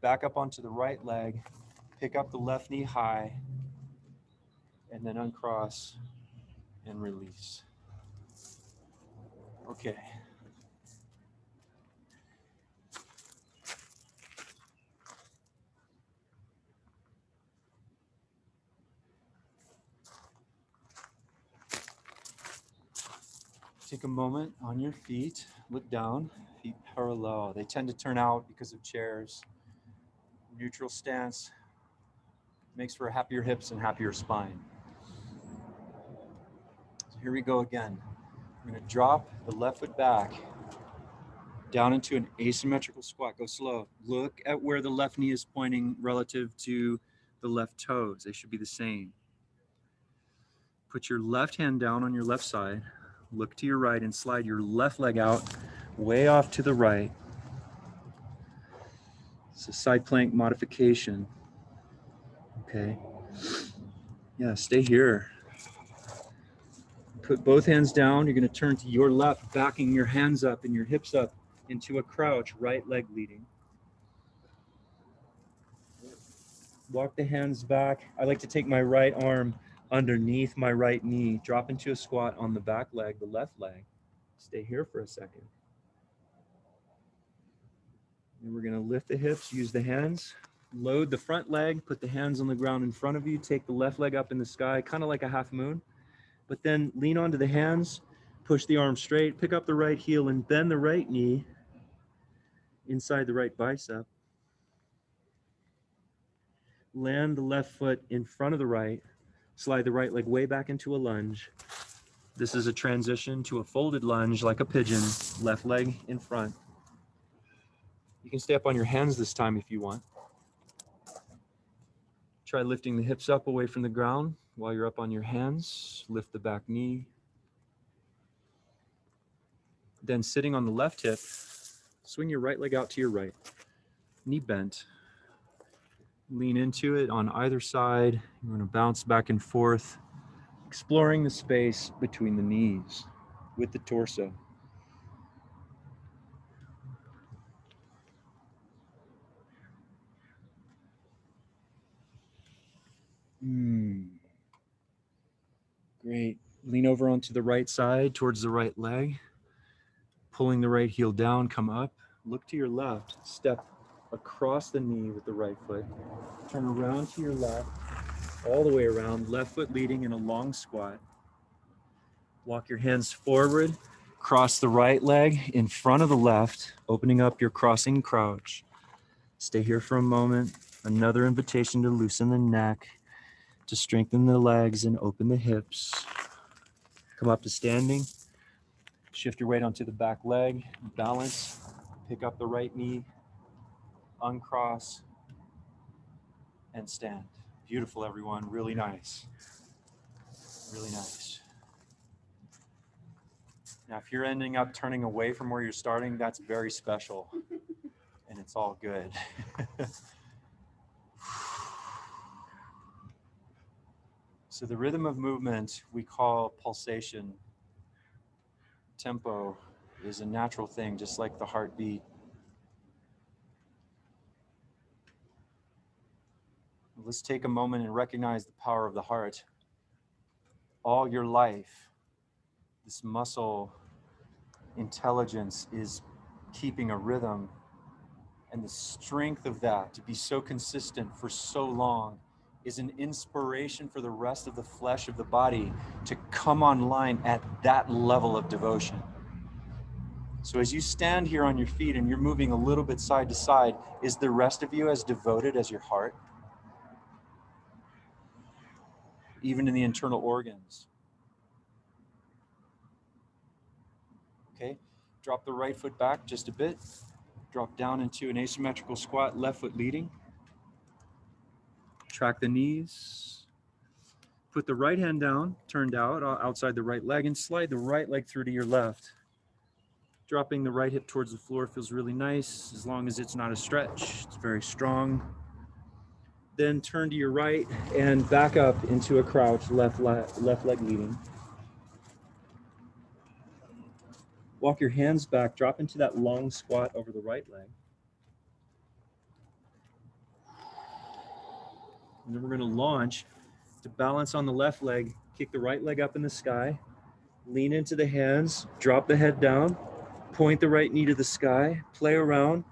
back up onto the right leg, pick up the left knee high, and then uncross and release. Okay. Take a moment on your feet, look down, feet parallel. They tend to turn out because of chairs. Neutral stance makes for happier hips and happier spine. So here we go again. We're going to drop the left foot back down into an asymmetrical squat. Go slow. Look at where the left knee is pointing relative to the left toes. They should be the same. Put your left hand down on your left side. Look to your right and slide your left leg out way off to the right. It's a side plank modification. Okay. Yeah, stay here. Put both hands down. You're going to turn to your left, backing your hands up and your hips up into a crouch, right leg leading. Walk the hands back. I like to take my right arm underneath my right knee, drop into a squat on the back leg, the left leg. Stay here for a second. And we're going to lift the hips, use the hands, load the front leg, put the hands on the ground in front of you, take the left leg up in the sky, kind of like a half moon, but then lean onto the hands, push the arm straight, pick up the right heel and bend the right knee inside the right bicep. Land the left foot in front of the right, slide the right leg way back into a lunge. This is a transition to a folded lunge like a pigeon, left leg in front. You can stay up on your hands this time if you want. Try lifting the hips up away from the ground while you're up on your hands. Lift the back knee. Then sitting on the left hip, swing your right leg out to your right. Knee bent. Lean into it on either side. You're going to bounce back and forth, exploring the space between the knees with the torso. Great. Lean over onto the right side towards the right leg. Pulling the right heel down, come up. Look to your left. Step across the knee with the right foot. Turn around to your left, all the way around. Left foot leading in a long squat. Walk your hands forward. Cross the right leg in front of the left, opening up your crossing crouch. Stay here for a moment. Another invitation to loosen the neck, to strengthen the legs and open the hips. Come up to standing. Shift your weight onto the back leg, balance, pick up the right knee, uncross, and stand. Beautiful, everyone. Really nice. Really nice. Now, if you're ending up turning away from where you're starting, that's very special, and it's all good. So the rhythm of movement we call pulsation. Tempo is a natural thing, just like the heartbeat. Let's take a moment and recognize the power of the heart. All your life, this muscle intelligence is keeping a rhythm, and the strength of that to be so consistent for so long is an inspiration for the rest of the flesh of the body to come online at that level of devotion. So as you stand here on your feet and you're moving a little bit side to side, is the rest of you as devoted as your heart? Even in the internal organs. Okay, drop the right foot back just a bit. Drop down into an asymmetrical squat, left foot leading. Track the knees. Put the right hand down, turned out, outside the right leg, and slide the right leg through to your left. Dropping the right hip towards the floor feels really nice, as long as it's not a stretch. It's very strong. Then turn to your right and back up into a crouch, left leg leading. Walk your hands back, drop into that long squat over the right leg. And then we're going to launch to balance on the left leg, kick the right leg up in the sky, lean into the hands, drop the head down, point the right knee to the sky, play around,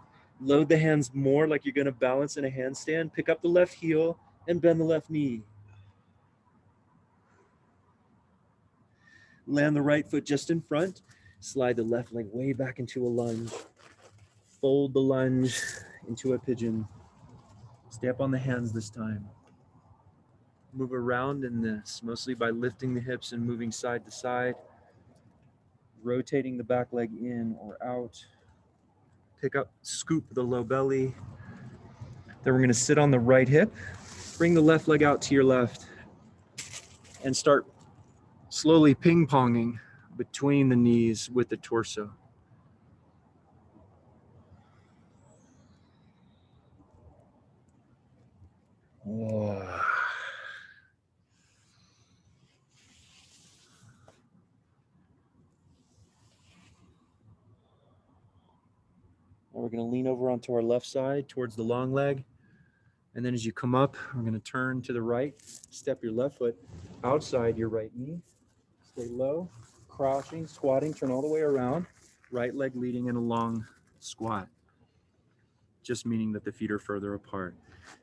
load the hands more like you're going to balance in a handstand, pick up the left heel and bend the left knee. Land the right foot just in front. Slide the left leg way back into a lunge. Fold the lunge into a pigeon. Stay up on the hands this time. Move around in this, mostly by lifting the hips and moving side to side. Rotating the back leg in or out. Pick up, scoop the low belly. Then we're gonna sit on the right hip. Bring the left leg out to your left and start slowly ping-ponging between the knees with the torso. Whoa. Now we're going to lean over onto our left side towards the long leg. And then as you come up, we're going to turn to the right, step your left foot outside your right knee. Stay low, crouching, squatting, turn all the way around. Right leg leading in a long squat, just meaning that the feet are further apart.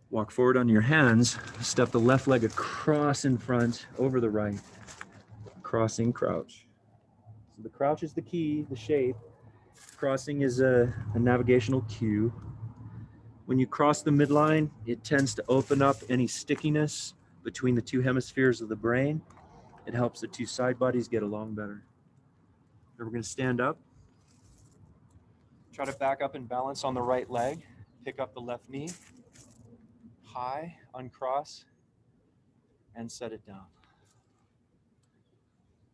Walk forward on your hands, step the left leg across in front over the right, crossing crouch. So the crouch is the key, the shape. Crossing is a navigational cue. When you cross the midline, it tends to open up any stickiness between the two hemispheres of the brain. It helps the two side bodies get along better. Then we're going to stand up. Try to back up and balance on the right leg. Pick up the left knee. High, uncross, and set it down.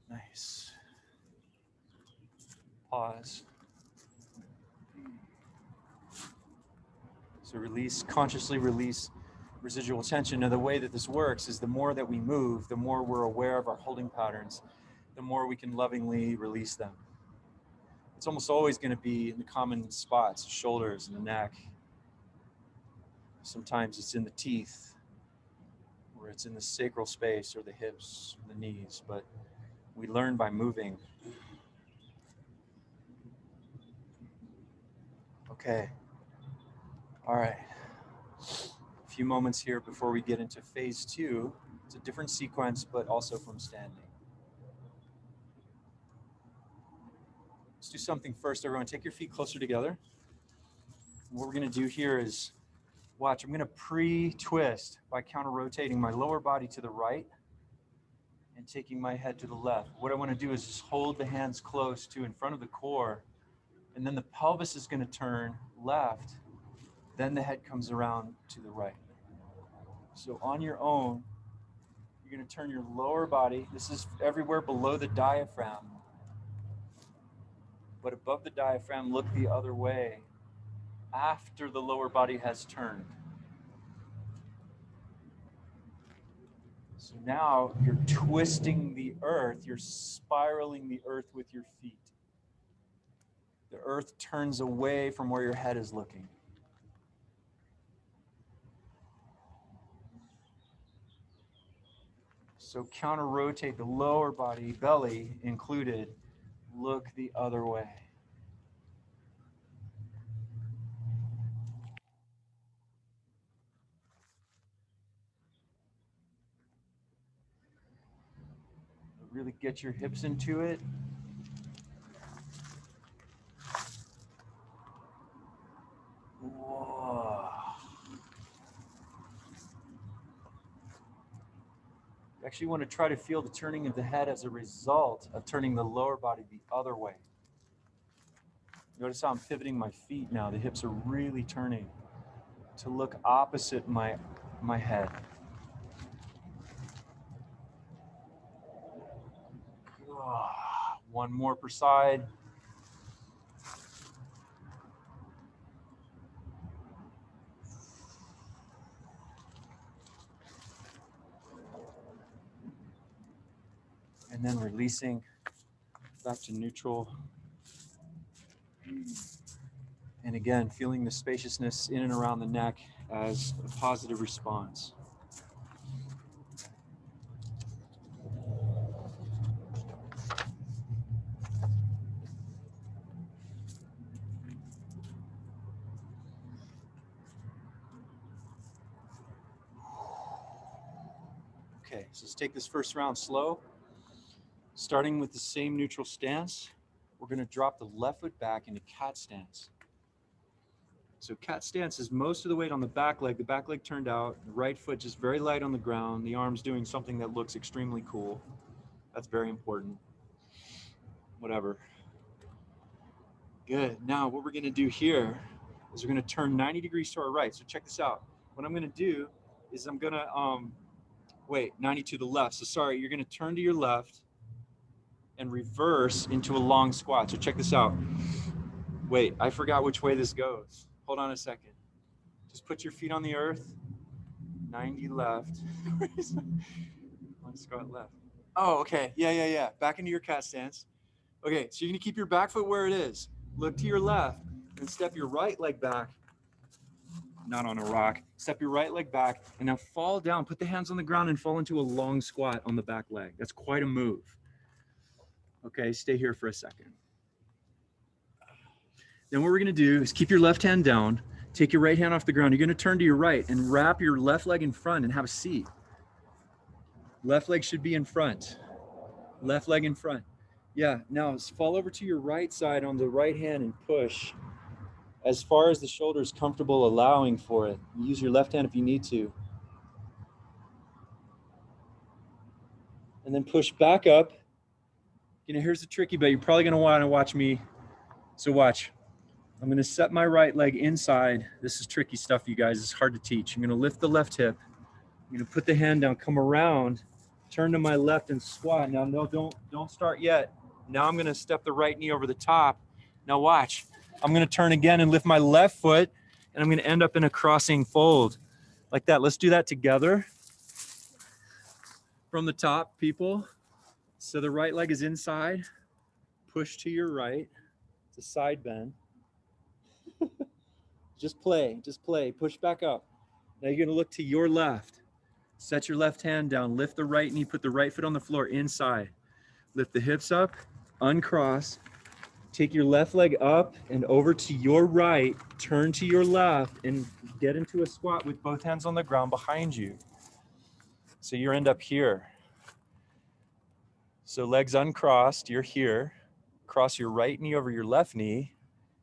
Nice. Pause. So release, consciously release residual tension. Now the way that this works is the more that we move, the more we're aware of our holding patterns, the more we can lovingly release them. It's almost always going to be in the common spots, shoulders and the neck. Sometimes it's in the teeth, or it's in the sacral space, or the hips, the knees, but we learn by moving. Okay. All right. A few moments here before we get into phase 2. It's a different sequence, but also from standing. Let's do something first, everyone. Take your feet closer together. What we're going to do here is, watch, I'm going to pre-twist by counter-rotating my lower body to the right and taking my head to the left. What I want to do is just hold the hands close to in front of the core, and then the pelvis is going to turn left, then the head comes around to the right. So on your own, you're going to turn your lower body. This is everywhere below the diaphragm, but above the diaphragm, look the other way after the lower body has turned. So now you're twisting the earth, you're spiraling the earth with your feet. The earth turns away from where your head is looking. So counter-rotate the lower body, belly included, look the other way. Really get your hips into it. Whoa. You actually want to try to feel the turning of the head as a result of turning the lower body the other way. Notice how I'm pivoting my feet now. The hips are really turning to look opposite my head. One more per side. And then releasing back to neutral. And again, feeling the spaciousness in and around the neck as a positive response. Okay, so let's take this first round slow. Starting with the same neutral stance, we're going to drop the left foot back into cat stance. So cat stance is most of the weight on the back leg turned out, the right foot just very light on the ground, the arms doing something that looks extremely cool. That's very important. Whatever. Good. Now what we're going to do here is we're going to turn 90 degrees to our right. So check this out. What I'm going to do is I'm going to, 90 to the left. So sorry, you're going to turn to your left and reverse into a long squat. So check this out. Wait, I forgot which way this goes. Hold on a second. Just put your feet on the earth. 90 left. Long squat left. Oh, okay. Yeah. Back into your cat stance. Okay, so you're going to keep your back foot where it is. Look to your left and step your right leg back. Not on a rock. Step your right leg back and now fall down. Put the hands on the ground and fall into a long squat on the back leg. That's quite a move. Okay, stay here for a second. Then what we're going to do is keep your left hand down. Take your right hand off the ground. You're going to turn to your right and wrap your left leg in front and have a seat. Left leg should be in front. Left leg in front. Yeah, now fall over to your right side on the right hand and push as far as the shoulder is comfortable allowing for it. Use your left hand if you need to. And then push back up. You know, here's the tricky bit. You're probably going to want to watch me. So watch. I'm going to set my right leg inside. This is tricky stuff, you guys. It's hard to teach. I'm going to lift the left hip. I'm going to put the hand down, come around, turn to my left and squat. Now, no, don't start yet. Now I'm going to step the right knee over the top. Now watch. I'm going to turn again and lift my left foot, and I'm going to end up in a crossing fold like that. Let's do that together. From the top, people. So the right leg is inside. Push to your right. It's a side bend. Just play. Push back up. Now you're going to look to your left. Set your left hand down. Lift the right knee. Put the right foot on the floor inside. Lift the hips up. Uncross. Take your left leg up and over to your right. Turn to your left and get into a squat with both hands on the ground behind you. So you end up here. So legs uncrossed. You're here. Cross your right knee over your left knee.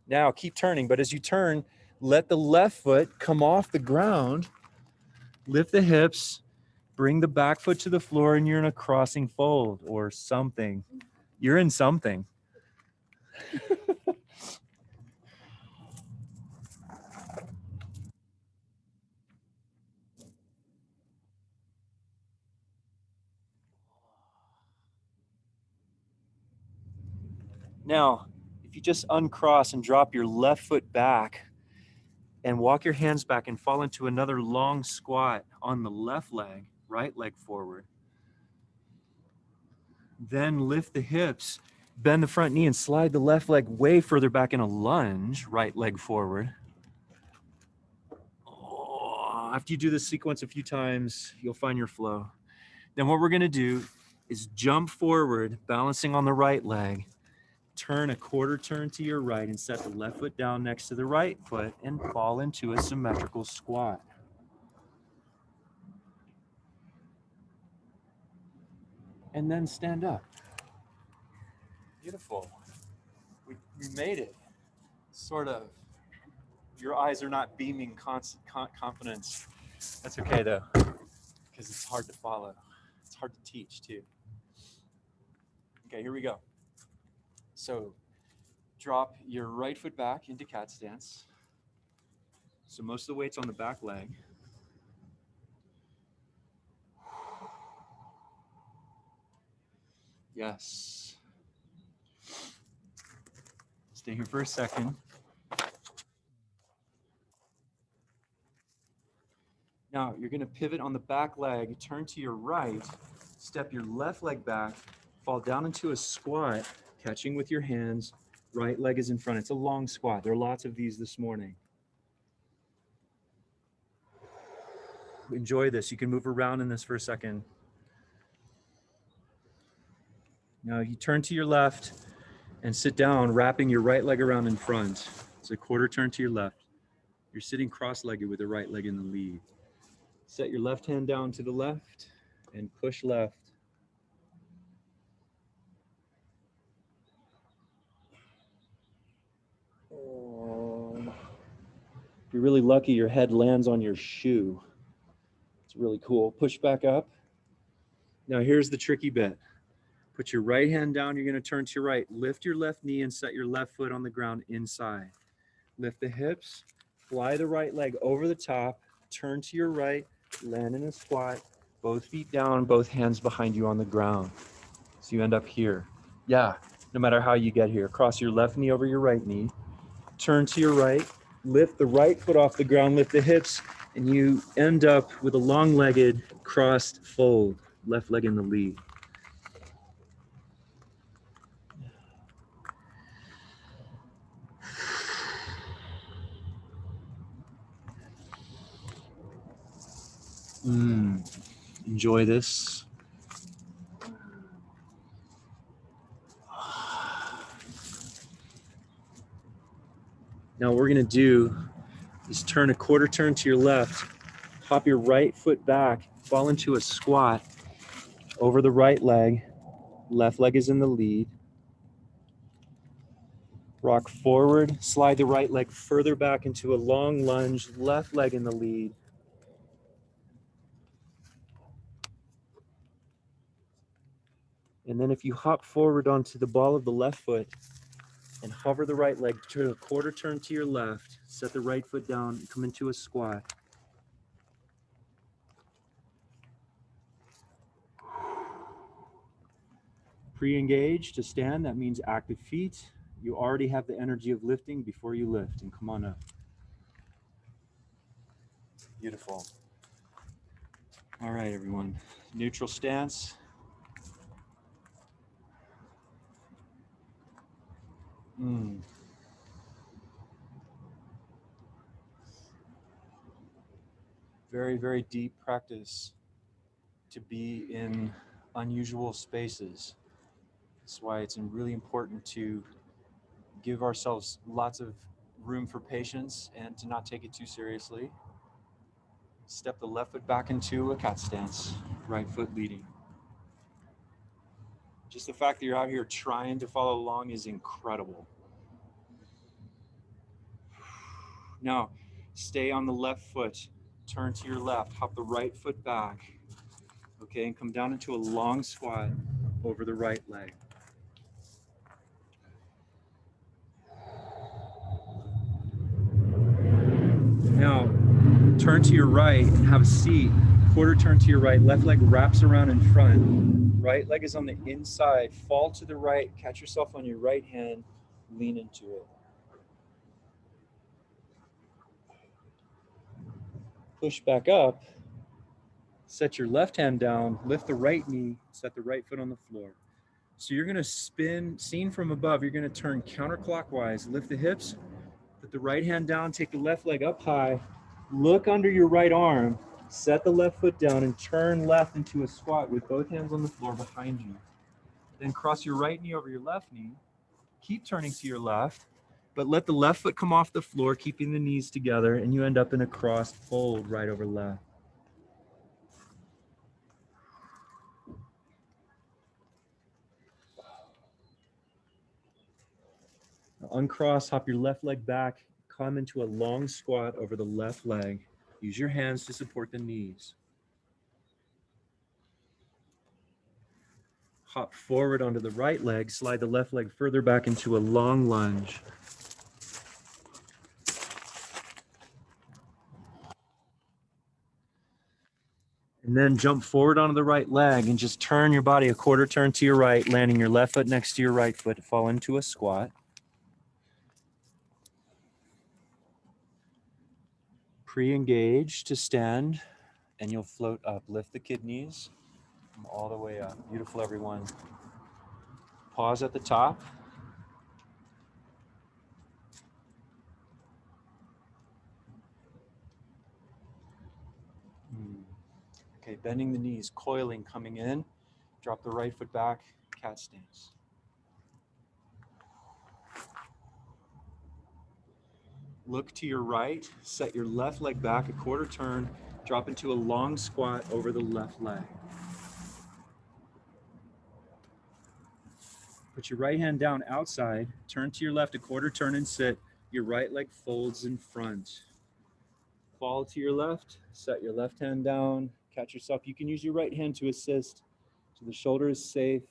Now keep turning, but as you turn, let the left foot come off the ground. Lift the hips. Bring the back foot to the floor, and you're in a crossing fold or something. You're in something. Now, if you just uncross and drop your left foot back and walk your hands back and fall into another long squat on the left leg, right leg forward. Then lift the hips, bend the front knee and slide the left leg way further back in a lunge, right leg forward. After you do this sequence a few times, you'll find your flow. Then what we're going to do is jump forward, balancing on the right leg. Turn a quarter turn to your right and set the left foot down next to the right foot and fall into a symmetrical squat. And then stand up. Beautiful. We made it. Sort of. Your eyes are not beaming confidence. That's okay though, because it's hard to follow. It's hard to teach too. Okay, here we go. So drop your right foot back into cat stance. So most of the weight's on the back leg. Yes. Stay here for a second. Now you're going to pivot on the back leg, turn to your right, step your left leg back, fall down into a squat, catching with your hands. Right leg is in front. It's a long squat. There are lots of these this morning. Enjoy this. You can move around in this for a second. Now you turn to your left and sit down, wrapping your right leg around in front. It's a quarter turn to your left. You're sitting cross-legged with the right leg in the lead. Set your left hand down to the left and push left. If you're really lucky, your head lands on your shoe. It's really cool. Push back up. Now here's the tricky bit. Put your right hand down, you're gonna turn to your right. Lift your left knee and set your left foot on the ground inside. Lift the hips, fly the right leg over the top, turn to your right, land in a squat, both feet down, both hands behind you on the ground. So you end up here. Yeah, no matter how you get here. Cross your left knee over your right knee, turn to your right, lift the right foot off the ground, lift the hips, and you end up with a long-legged crossed fold, left leg in the lead. Enjoy this. Now what we're gonna do is turn a quarter turn to your left, hop your right foot back, fall into a squat over the right leg, left leg is in the lead. Rock forward, slide the right leg further back into a long lunge, left leg in the lead. And then if you hop forward onto the ball of the left foot and hover the right leg, turn a quarter turn to your left, set the right foot down, come into a squat. Pre-engage to stand, that means active feet. You already have the energy of lifting before you lift, and come on up. Beautiful. All right, everyone. Neutral stance. Very, very deep practice to be in unusual spaces. That's why it's really important to give ourselves lots of room for patience and to not take it too seriously. Step the left foot back into a cat stance, right foot leading. Just the fact that you're out here trying to follow along is incredible. Now, stay on the left foot, turn to your left, hop the right foot back, okay, and come down into a long squat over the right leg. Now, turn to your right and have a seat. Quarter turn to your right, left leg wraps around in front. Right leg is on the inside. Fall to the right, catch yourself on your right hand, lean into it. Push back up, set your left hand down, lift the right knee, set the right foot on the floor. So you're gonna spin, seen from above, you're gonna turn counterclockwise, lift the hips, put the right hand down, take the left leg up high, look under your right arm, set the left foot down and turn left into a squat with both hands on the floor behind you. Then cross your right knee over your left knee, keep turning to your left, but let the left foot come off the floor, keeping the knees together, and you end up in a crossed fold right over left. Now uncross, hop your left leg back, come into a long squat over the left leg. Use your hands to support the knees. Hop forward onto the right leg, slide the left leg further back into a long lunge. And then jump forward onto the right leg and just turn your body a quarter turn to your right, landing your left foot next to your right foot to fall into a squat. Pre-engage to stand, and you'll float up. Lift the kidneys, come all the way up. Beautiful, everyone. Pause at the top. Okay, bending the knees, coiling, coming in. Drop the right foot back, cat stance. Look to your right, set your left leg back a quarter turn, drop into a long squat over the left leg. Put your right hand down outside, turn to your left a quarter turn and sit. Your right leg folds in front. Fall to your left, set your left hand down, catch yourself. You can use your right hand to assist so the shoulder is safe.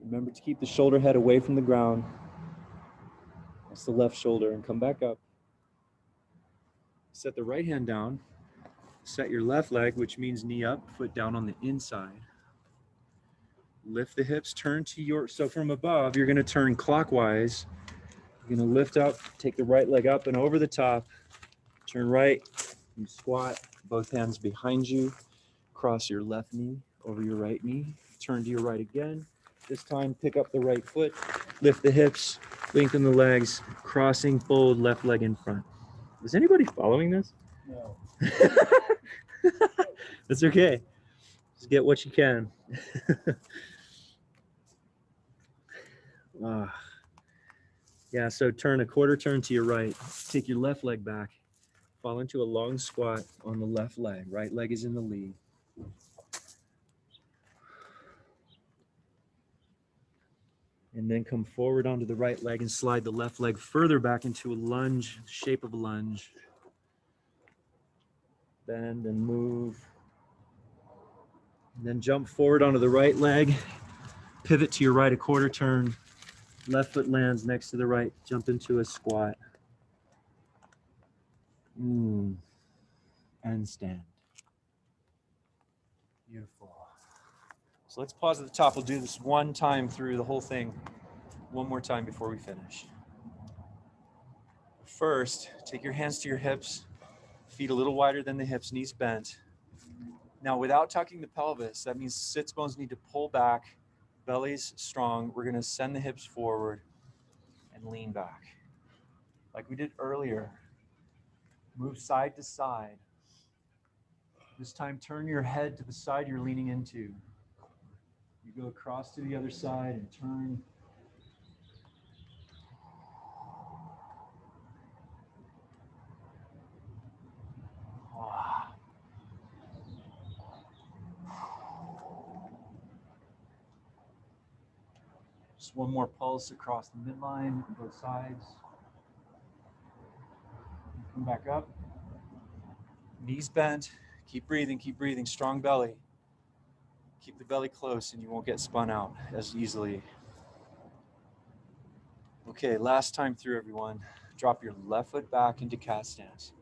Remember to keep the shoulder head away from the ground. That's the left shoulder, and come back up. Set the right hand down. Set your left leg, which means knee up, foot down on the inside. Lift the hips, turn to your, so from above, you're gonna turn clockwise. You're gonna lift up, take the right leg up and over the top. Turn right, you squat, both hands behind you. Cross your left knee over your right knee. Turn to your right again. This time, pick up the right foot, lift the hips, lengthen the legs, crossing, fold, left leg in front. Is anybody following this? No. That's okay. Just get what you can. Yeah, so turn a quarter turn to your right. Take your left leg back. Fall into a long squat on the left leg. Right leg is in the lead. And then come forward onto the right leg and slide the left leg further back into a lunge, shape of a lunge. Bend and move. And then jump forward onto the right leg. Pivot to your right a quarter turn. Left foot lands next to the right. Jump into a squat. And stand. Beautiful. So let's pause at the top. We'll do this one time through the whole thing. One more time before we finish. First, take your hands to your hips. Feet a little wider than the hips, knees bent. Now, without tucking the pelvis, that means sits bones need to pull back, belly's strong. We're gonna send the hips forward and lean back. Like we did earlier. Move side to side. This time, turn your head to the side you're leaning into. You go across to the other side and turn. Just one more pulse across the midline, both sides. Come back up. Knees bent. Keep breathing, strong belly. Keep the belly close and you won't get spun out as easily. Okay, last time through, everyone. Drop your left foot back into cat stance.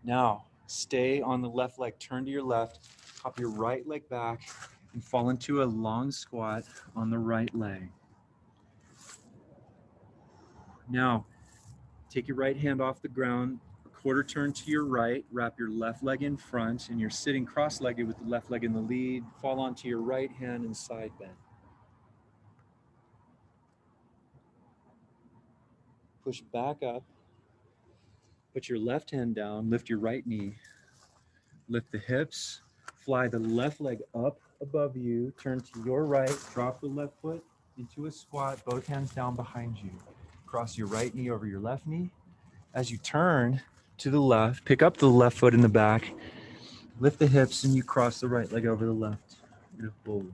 Now, stay on the left leg, turn to your left, hop your right leg back, and fall into a long squat on the right leg. Now, take your right hand off the ground, a quarter turn to your right, wrap your left leg in front, and you're sitting cross-legged with the left leg in the lead. Fall onto your right hand and side bend. Push back up. Put your left hand down, lift your right knee. Lift the hips, fly the left leg up above you, turn to your right, drop the left foot into a squat, both hands down behind you. Cross your right knee over your left knee. As you turn to the left, pick up the left foot in the back, lift the hips, and you cross the right leg over the left. Beautiful.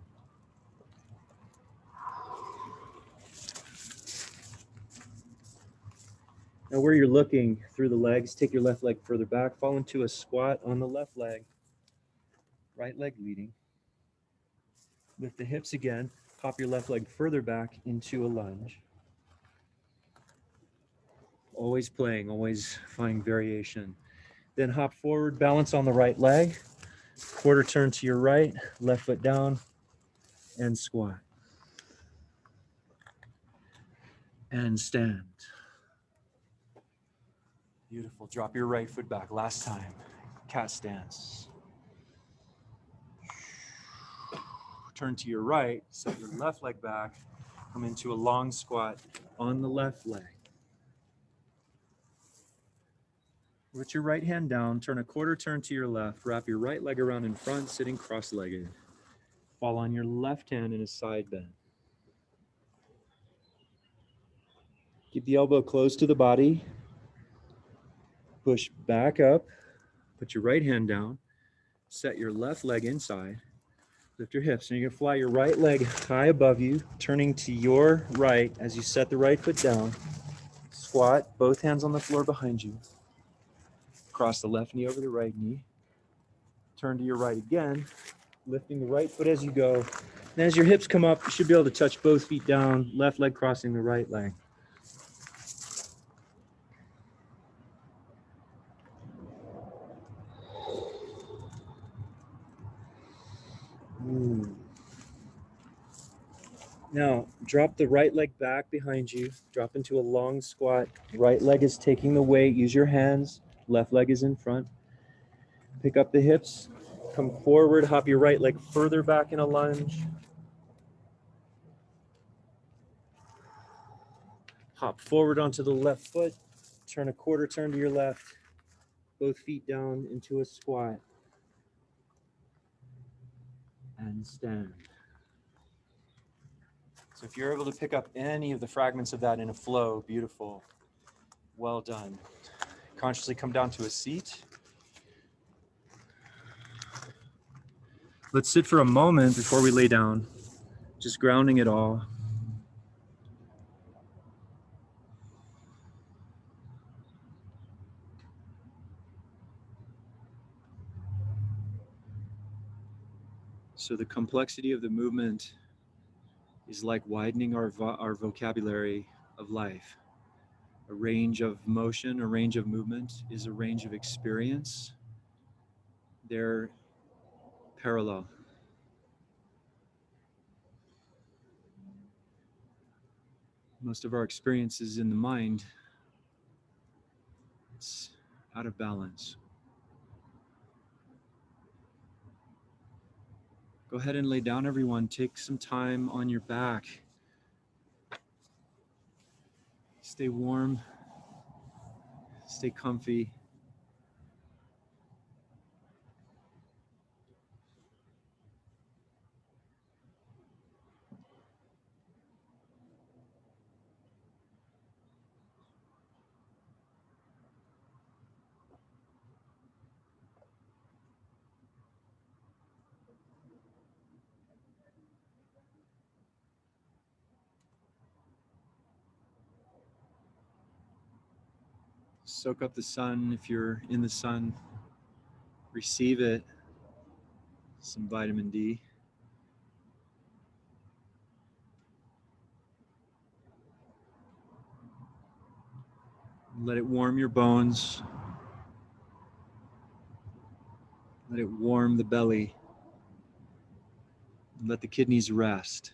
Now where you're looking through the legs, take your left leg further back, fall into a squat on the left leg, right leg leading. Lift the hips again, pop your left leg further back into a lunge. Always playing, always finding variation. Then hop forward, balance on the right leg, quarter turn to your right, left foot down, and squat. And stand. Beautiful. Drop your right foot back. Last time. Cat stance. Turn to your right, set your left leg back, come into a long squat on the left leg. Put your right hand down, turn a quarter turn to your left, wrap your right leg around in front, sitting cross-legged. Fall on your left hand in a side bend. Keep the elbow close to the body. Push back up, put your right hand down, set your left leg inside, Lift your hips, and you're going to fly your right leg high above you, turning to your right as you set the right foot down. Squat, both hands on the floor behind you. Cross the left knee over the right knee. Turn to your right again, lifting the right foot as you go. And as your hips come up, you should be able to touch both feet down, left leg crossing the right leg. Now, drop the right leg back behind you. Drop into a long squat. Right leg is taking the weight. Use your hands. Left leg is in front. Pick up the hips. Come forward. Hop your right leg further back in a lunge. Hop forward onto the left foot. Turn a quarter turn to your left. Both feet down into a squat. And stand. So if you're able to pick up any of the fragments of that in a flow, beautiful. Well done. Consciously come down to a seat. Let's sit for a moment before we lay down, just grounding it all. So the complexity of the movement is like widening our vocabulary of life. A range of motion, a range of movement is a range of experience. They're parallel. Most of our experience is in the mind. It's out of balance. Go ahead and lay down, everyone. Take some time on your back. Stay warm. Stay comfy. Soak up the sun if you're in the sun. Receive it. Some vitamin D. Let it warm your bones. Let it warm the belly. Let the kidneys rest.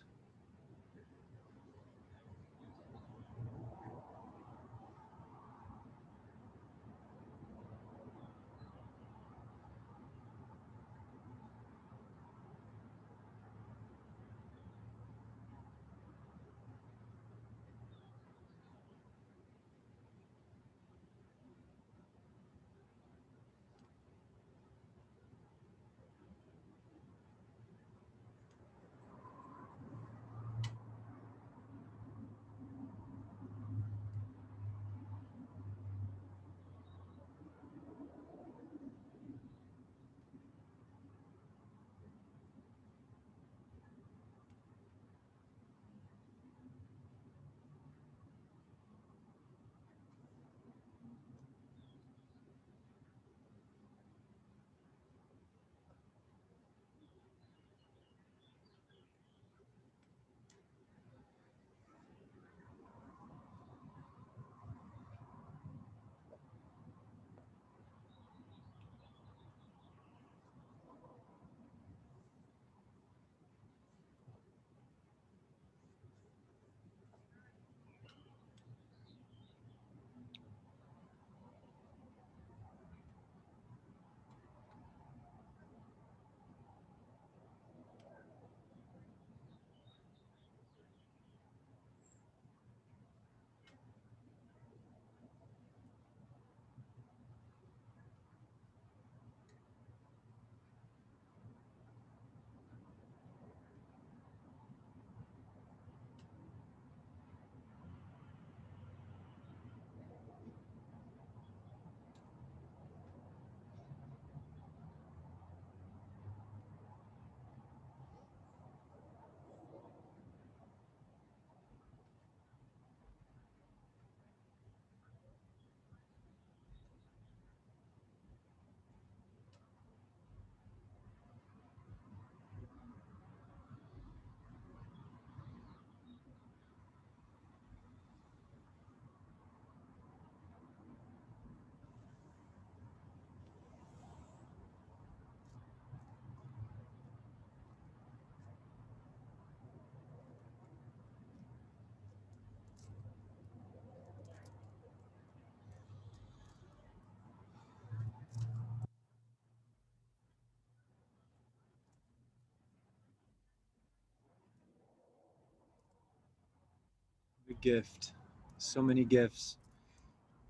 gift. So many gifts,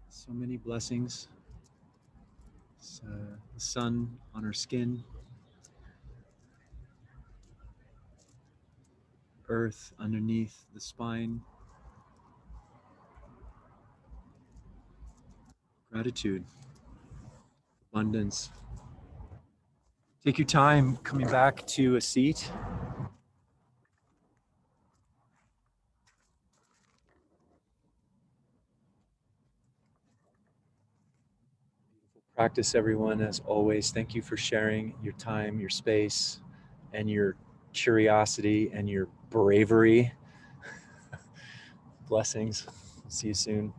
so many blessings. It's, the sun on our skin, earth underneath the spine. Gratitude, abundance. Take your time coming back to a seat. Practice, everyone, as always. Thank you for sharing your time, your space, and your curiosity and your bravery. Blessings. See you soon.